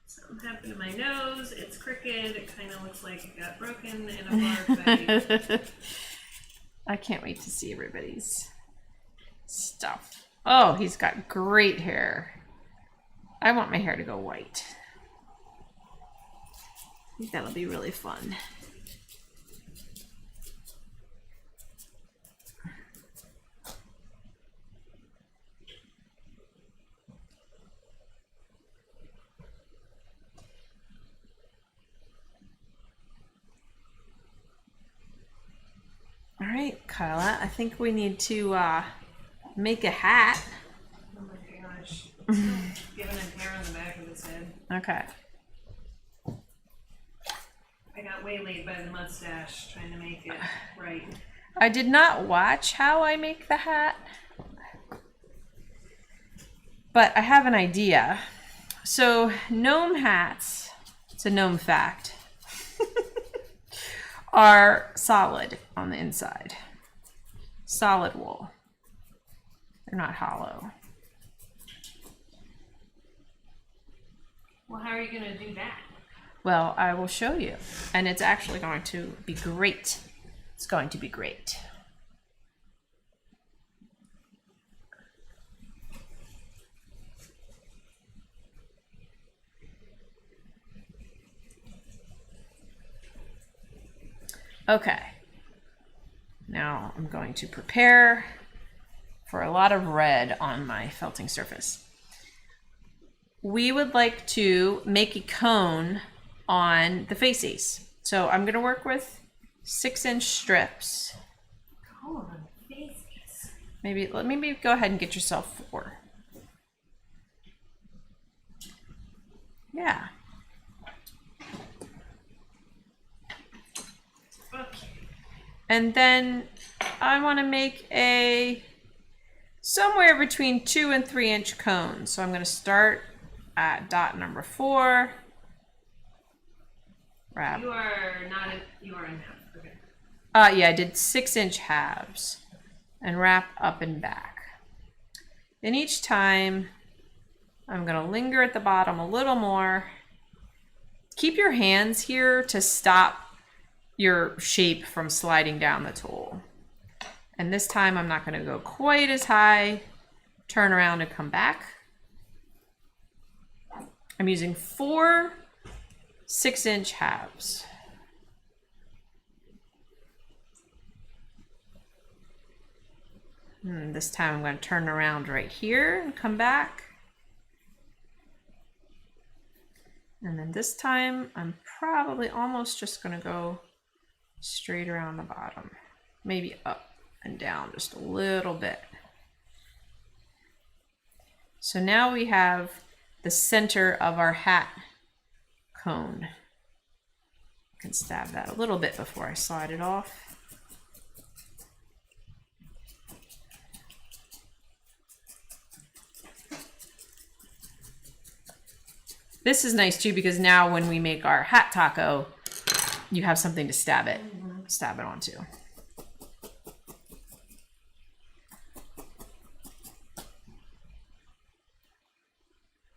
Something happened to my nose. It's crooked. It kind of looks like it got broken in a bar fight. I can't wait to see everybody's stuff. Oh, he's got great hair. I want my hair to go white. I think that'll be really fun. All right, Kyla, I think we need to make a hat. Oh my gosh. Giving him hair on the back of his head. Okay. I got waylaid by the mustache trying to make it right. I did not watch how I make the hat, but I have an idea. So gnome hats, it's a gnome fact, are solid on the inside. Solid wool. They're not hollow. Well, how are you going to do that? Well, I will show you. And it's actually going to be great. It's going to be great. Okay. Now I'm going to prepare for a lot of red on my felting surface. We would like to make a cone on the faces. So I'm going to work with 6-inch strips. Cone on the faces. Maybe go ahead and get yourself 4. Yeah. Okay. And then I want to make a somewhere between 2 and 3-inch cones. So I'm going to start at dot number 4. Wrap. You are in half. Okay. Yeah, I did 6-inch halves and wrap up and back. Then each time I'm going to linger at the bottom a little more. Keep your hands here to stop your shape from sliding down the tool. And this time I'm not going to go quite as high. Turn around and come back. I'm using 4 6-inch halves. And this time I'm going to turn around right here and come back. And then this time I'm probably almost just going to go straight around the bottom. Maybe up and down just a little bit. So now we have the center of our hat cone. I can stab that a little bit before I slide it off. This is nice too because now when we make our hat taco, you have something to stab it onto.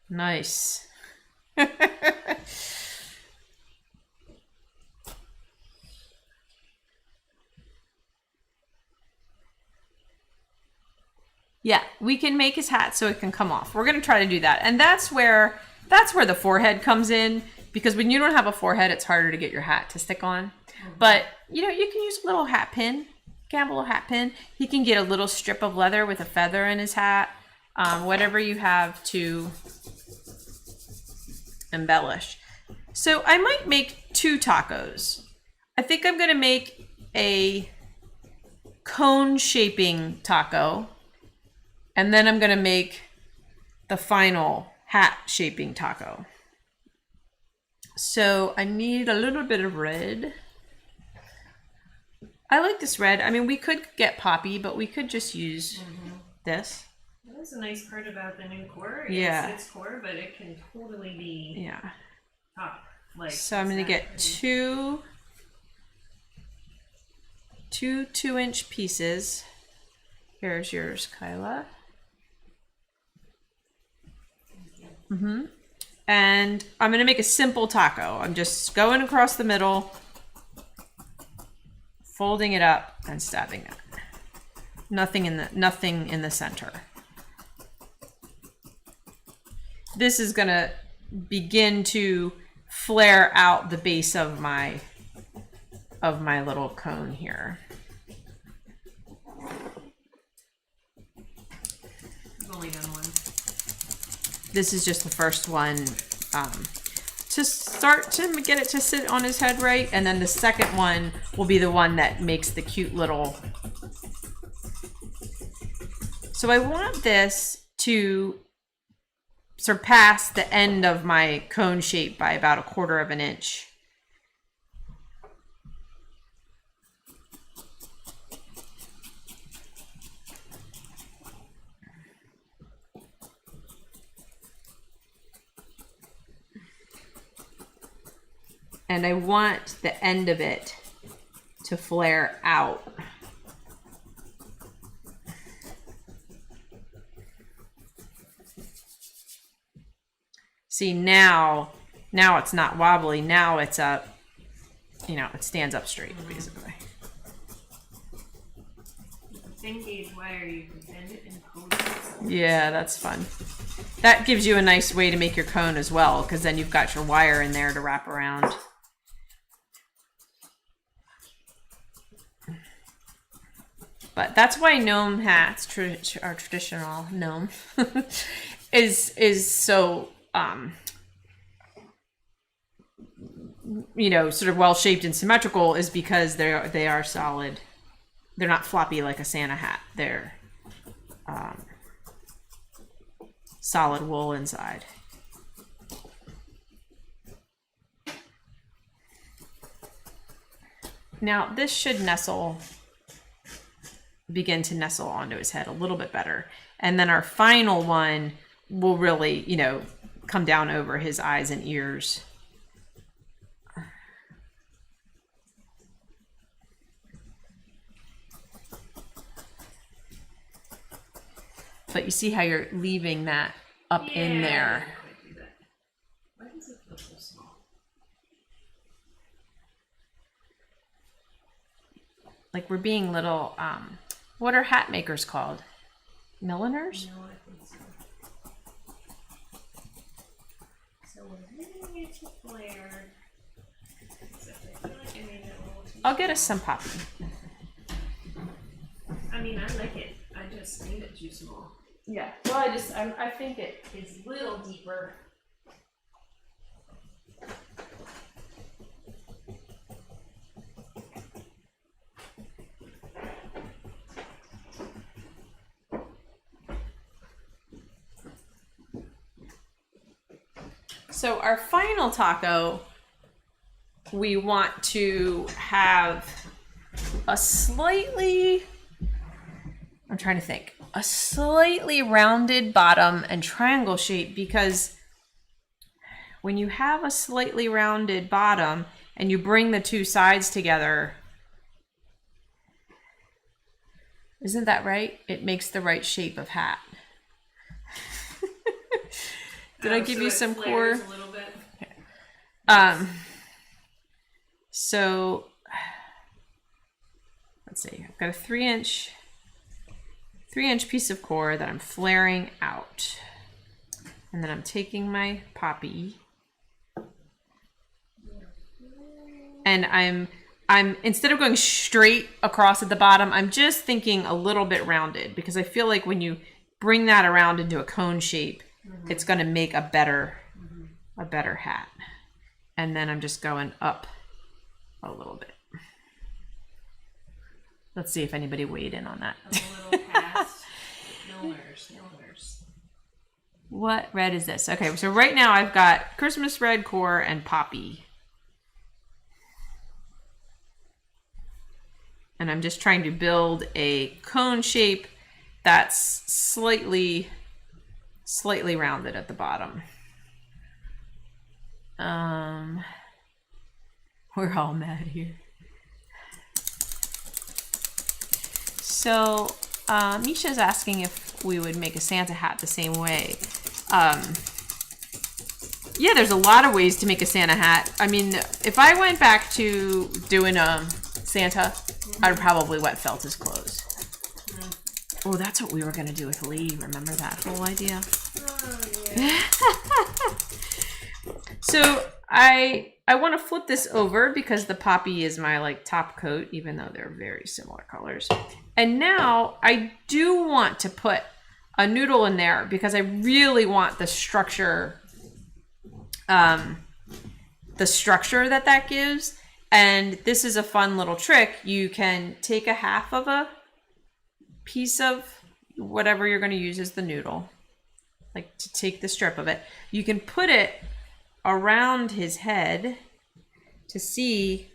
Nice. Yeah, we can make his hat so it can come off. We're going to try to do that. And that's where the forehead comes in, because when you don't have a forehead, it's harder to get your hat to stick on. But, you know, you can use a little hat pin, Gamble a hat pin. He can get a little strip of leather with a feather in his hat, whatever you have to embellish. So I might make 2 tacos. I think I'm going to make a cone shaping taco. And then I'm going to make the final hat shaping taco. So I need a little bit of red. I like this red. I mean, we could get poppy, but we could just use this. That's a nice part about the new core. Yeah. It's core, but it can totally be top. Like, so I'm going to get 2 2-inch pieces. Here's yours, Kyla. And I'm gonna make a simple taco. I'm just going across the middle, folding it up and stabbing it. Nothing in the center. This is gonna begin to flare out the base of my little cone here. I've only done one. This is just the first one to start to get it to sit on his head right, and then the second one will be the one that makes the cute little. So I want this to surpass the end of my cone shape by about 1/4 of an inch. And I want the end of it to flare out. See, now it's not wobbly. Now it's up, it stands up straight, basically. Thin gauge wire, you can bend it and pose it. Yeah, that's fun. That gives you a nice way to make your cone as well, because then you've got your wire in there to wrap around. But that's why gnome hats, our traditional gnome, is so, sort of well-shaped and symmetrical, is because they are solid. They're not floppy like a Santa hat. They're solid wool inside. Now, this should begin to nestle onto his head a little bit better. And then our final one will really, come down over his eyes and ears. But you see how you're leaving that up in there. Why does it feel so small? Like we're being little, what are hat makers called? Milliners? No, I think so. So we're leaving it to flare. Except I feel like I made it a little too I'll get us some poppy. I mean, I like it. I just made it too small. Yeah, well, I think it is a little deeper. So our final taco, we want to have a slightly rounded bottom and triangle shape, because when you have a slightly rounded bottom and you bring the two sides together, isn't that right? It makes the right shape of hat. Did I give you some core? A little bit. So let's see. I've got a 3-inch piece of core that I'm flaring out, and then I'm taking my poppy, and I'm instead of going straight across at the bottom, I'm just thinking a little bit rounded, because I feel like when you bring that around into a cone shape, it's going to make a better hat. And then I'm just going up a little bit. Let's see if anybody weighed in on that. A little past. Millers. What red is this? Okay, so right now I've got Christmas red core and poppy. And I'm just trying to build a cone shape that's slightly rounded at the bottom. We're all mad here. So Misha's asking if we would make a Santa hat the same way. Yeah, there's a lot of ways to make a Santa hat. I mean, if I went back to doing a Santa, I'd probably wet felt his clothes. Oh, that's what we were gonna do with Lee. Remember that whole idea? Oh, yeah. So I want to flip this over because the poppy is my like top coat, even though they're very similar colors. And now I do want to put a noodle in there because I really want the structure, that gives. And this is a fun little trick. You can take a half of a piece of whatever you're going to use as the noodle, like to take the strip of it. You can put it around his head to see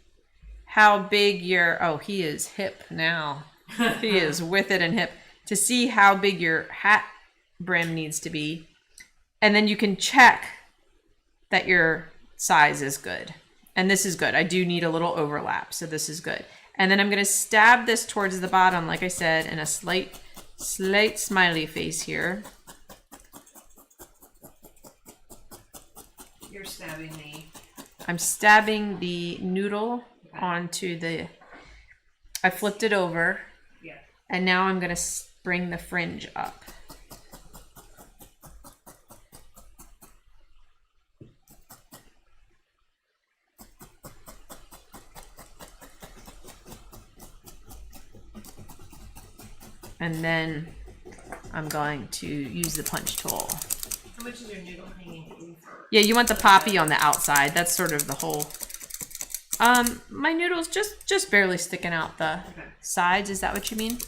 how big your, oh, he is hip now. He is with it and hip, to see how big your hat brim needs to be. And then you can check that your size is good. And this is good. I do need a little overlap, so this is good. And then I'm going to stab this towards the bottom, like I said, in a slight smiley face here. You're stabbing the... I'm stabbing the noodle onto the... I flipped it over. Yeah. And now I'm going to bring the fringe up. And then I'm going to use the punch tool. How much is your noodle hanging over? Yeah, you want the poppy on the outside. That's sort of the whole... my noodle's just barely sticking out the sides. Is that what you mean?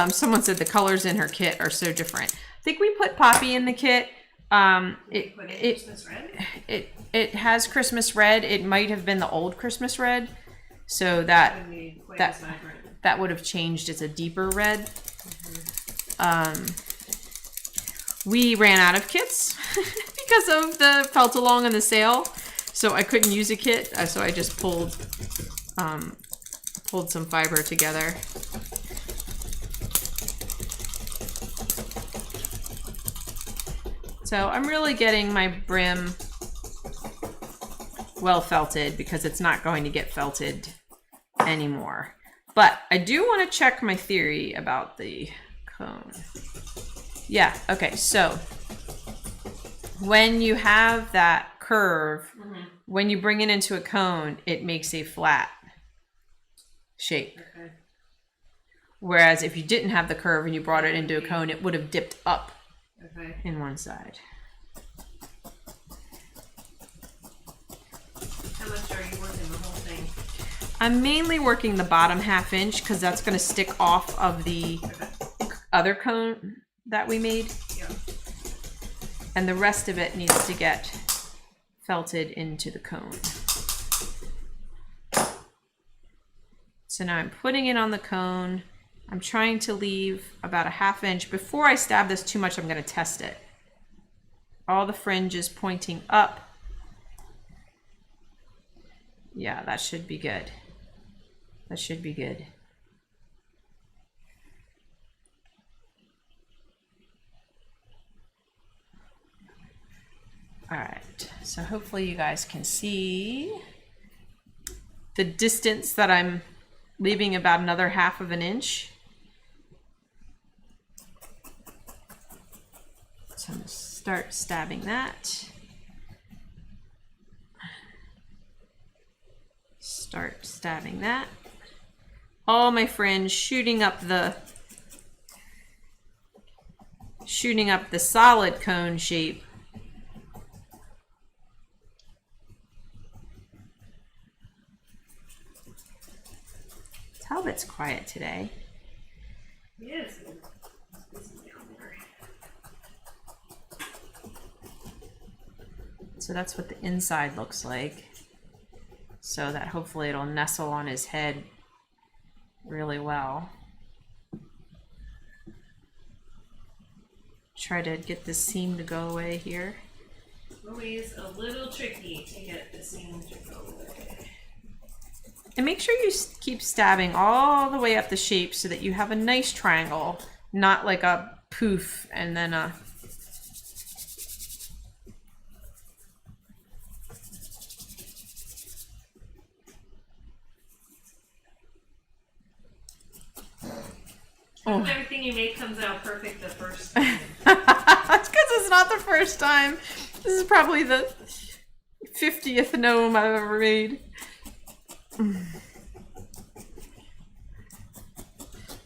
Someone said the colors in her kit are so different. I think we put Poppy in the kit. Christmas red? It has Christmas red. It might have been the old Christmas red, so that would have changed. It's a deeper red. We ran out of kits because of the felt along in the sale, so I couldn't use a kit. So I just pulled some fiber together. So I'm really getting my brim well felted because it's not going to get felted anymore. But I do want to check my theory about the cone. Yeah, okay, so when you have that curve, when you bring it into a cone, it makes a flat shape. Okay. Whereas if you didn't have the curve and you brought it into a cone, it would have dipped up in one side. How much are you working the whole thing? I'm mainly working the bottom ½ inch because that's going to stick off of the other cone that we made. Yeah. And the rest of it needs to get felted into the cone. So now I'm putting it on the cone. I'm trying to leave about a ½ inch. Before I stab this too much, I'm going to test it. All the fringe is pointing up. Yeah, that should be good. That should be good. All right, so hopefully you guys can see the distance that I'm leaving, about another ½ inch. So I'm going to start stabbing that. Start stabbing that. All my fringe shooting up the solid cone shape. Talbot's quiet today. Yes. So that's what the inside looks like. So that hopefully it'll nestle on his head really well. Try to get the seam to go away here. Always a little tricky to get the seam to go away. And make sure you keep stabbing all the way up the shape so that you have a nice triangle, not like a poof and then a... Oh. Everything you make comes out perfect the first time. That's because it's not the first time. This is probably the 50th gnome I've ever made.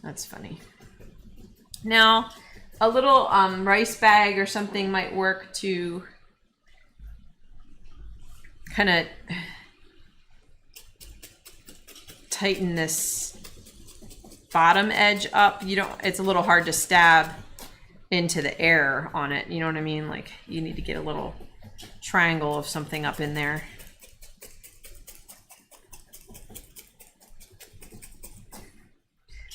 That's funny. Now, a little rice bag or something might work to kind of tighten this bottom edge up. It's a little hard to stab into the air on it. You know what I mean? Like you need to get a little triangle of something up in there.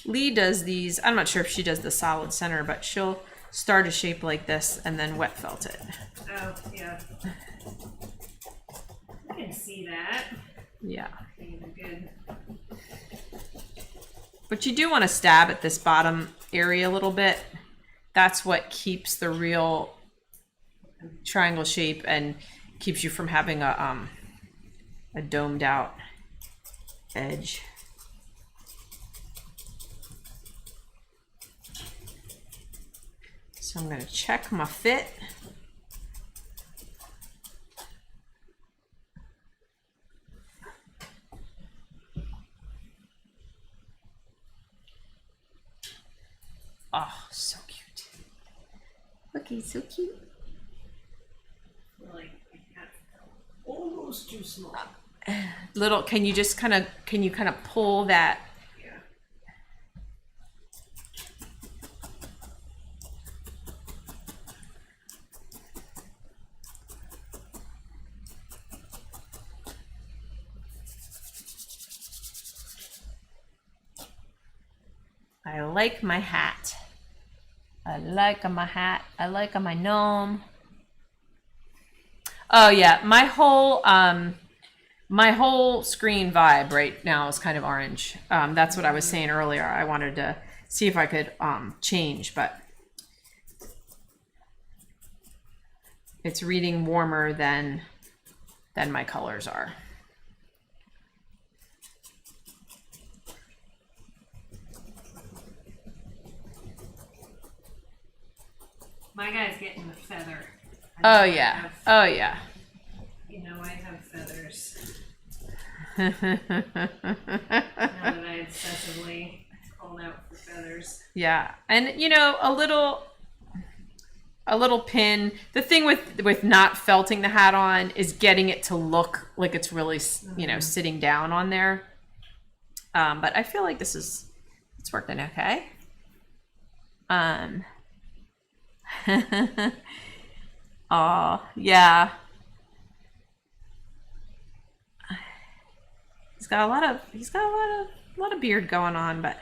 Lee does these. I'm not sure if she does the solid center, but she'll start a shape like this and then wet felt it. Oh, yeah. I can see that. Yeah. Good. But you do want to stab at this bottom area a little bit. That's what keeps the real triangle shape and keeps you from having a domed out edge. So I'm going to check my fit. Oh, so cute. Look, he's so cute. Like, almost too small. Little, can you kind of pull that? Yeah. I like my hat. I like my hat. I like my gnome. Oh yeah, my whole screen vibe right now is kind of orange. That's what I was saying earlier. I wanted to see if I could change, but it's reading warmer than my colors are. My guy's getting the feather. Oh yeah. Oh yeah. You know, I have feathers. Now that I obsessively called out for feathers. Yeah, and you know, a little pin. The thing with not felting the hat on is getting it to look like it's really, you know, sitting down on there. But I feel like it's working okay. Oh yeah. He's got a lot of beard going on, but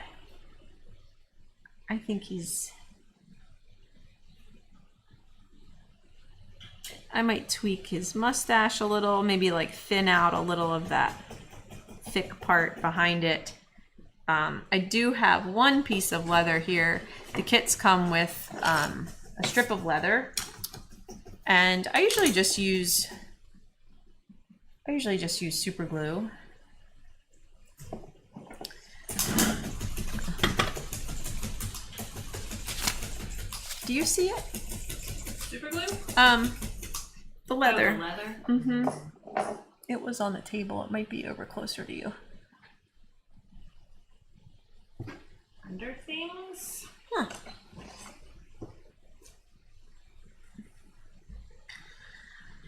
I think I might tweak his mustache a little, maybe like thin out a little of that thick part behind it. I do have one piece of leather here. The kits come with a strip of leather, and I usually just use super glue. Do you see it? Super glue? The leather. Oh, the leather? Mm-hmm. It was on the table. It might be over closer to you. Under things? Huh.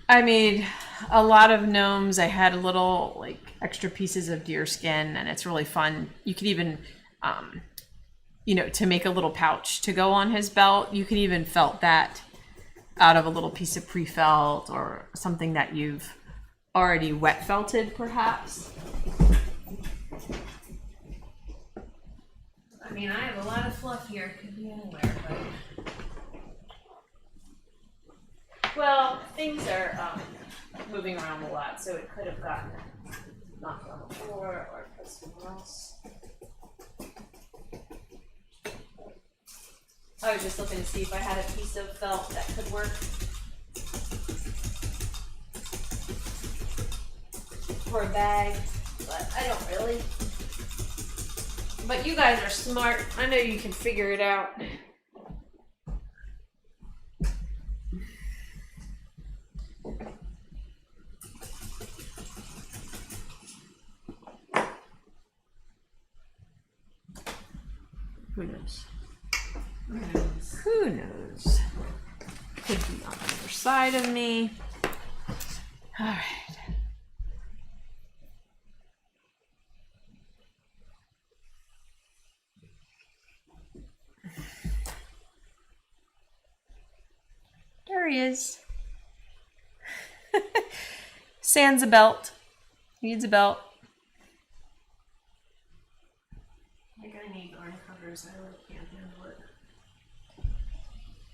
I made a lot of gnomes. I had a little like extra pieces of deer skin, and it's really fun. You could even, you know, to make a little pouch to go on his belt, you could even felt that out of a little piece of pre-felt or something that you've already wet felted, perhaps. I mean, I have a lot of fluff here. It could be anywhere, but... Well, things are moving around a lot, so it could have gotten knock it on the floor or put somewhere else. I was just looking to see if I had a piece of felt that could work for a bag, but I don't really. But you guys are smart. I know you can figure it out. Who knows? Who knows? Could be on the other side of me. All right. There he is. Sans a belt. Needs a belt. I think I need arm covers. I really can't handle it.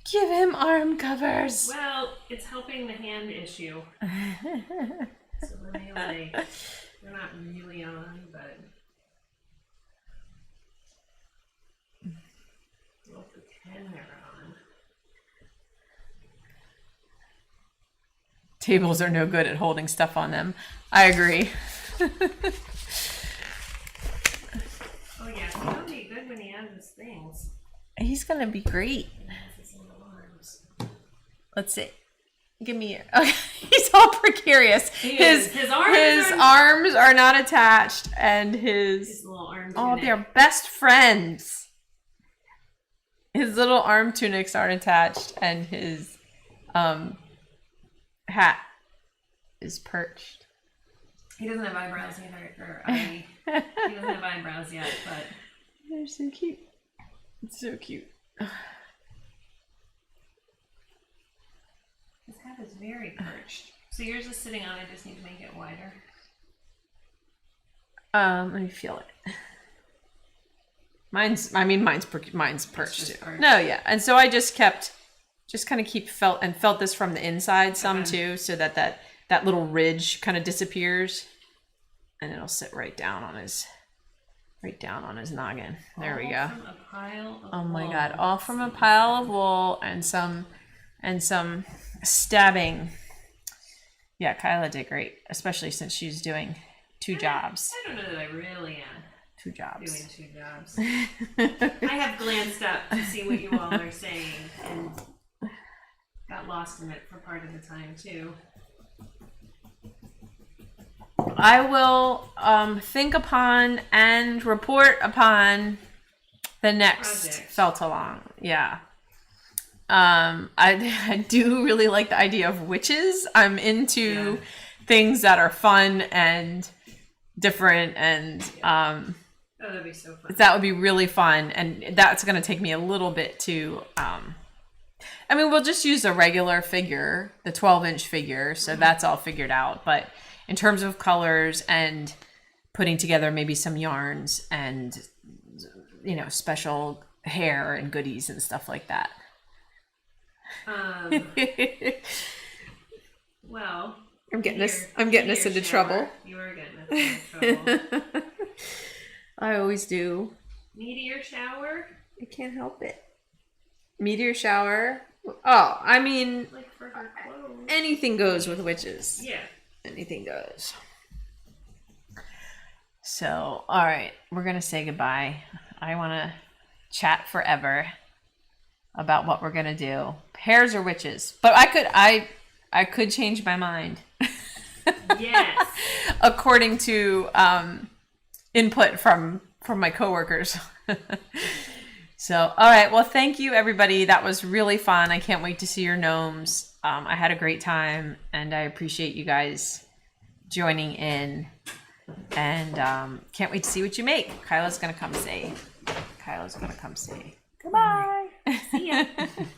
Give him arm covers. Well, it's helping the hand issue. So they're not really on, but we'll pretend they're on. Tables are no good at holding stuff on them. I agree. Oh yeah, he'll be good when he has his things. He's gonna be great. He has his little arms. Let's see. Give me your. Okay, he's all precarious. His arms are not attached, and his little arm. Oh, they're best friends. His little arm tunics aren't attached, and his hat is perched. He doesn't have eyebrows either, he doesn't have eyebrows yet, but they're so cute. It's so cute. His hat is very perched. So yours is sitting on. I just need to make it wider. Let me feel it. Mine's perched too. Perched. No, yeah, and so I just kind of keep felt this from the inside some too, so that little ridge kind of disappears, and it'll sit right down on his noggin. There we go. From a pile of Oh my wool. God! All from a pile of wool and some stabbing. Yeah, Kyla did great, especially since she's doing two jobs. I don't know that I really am. Two jobs. Doing two jobs. I have glanced up to see what you all are saying and got lost in it for part of the time too. I will think upon and report upon the next Project. felt along. Yeah. I do really like the idea of witches. I'm into things that are fun and different, and Oh, that'd be so fun. that would be really fun, and that's going to take me a little bit to I mean, we'll just use a regular figure, the 12-inch figure, so that's all figured out. But in terms of colors and putting together maybe some yarns and, you know, special hair and goodies and stuff like that. Well, I'm getting us into trouble. You are getting us into trouble. I always do. Meteor shower? I can't help it. Meteor shower. Oh, I mean, Like for her clothes. anything goes with witches. Yeah. Anything goes. So, all right, we're gonna say goodbye. I want to chat forever about what we're gonna do. Hares or witches, but I could change my mind. Yes. According to input from my coworkers. So, all right. Well, thank you, everybody. That was really fun. I can't wait to see your gnomes. I had a great time, and I appreciate you guys joining in. And can't wait to see what you make. Kyla's gonna come say. Goodbye. See ya.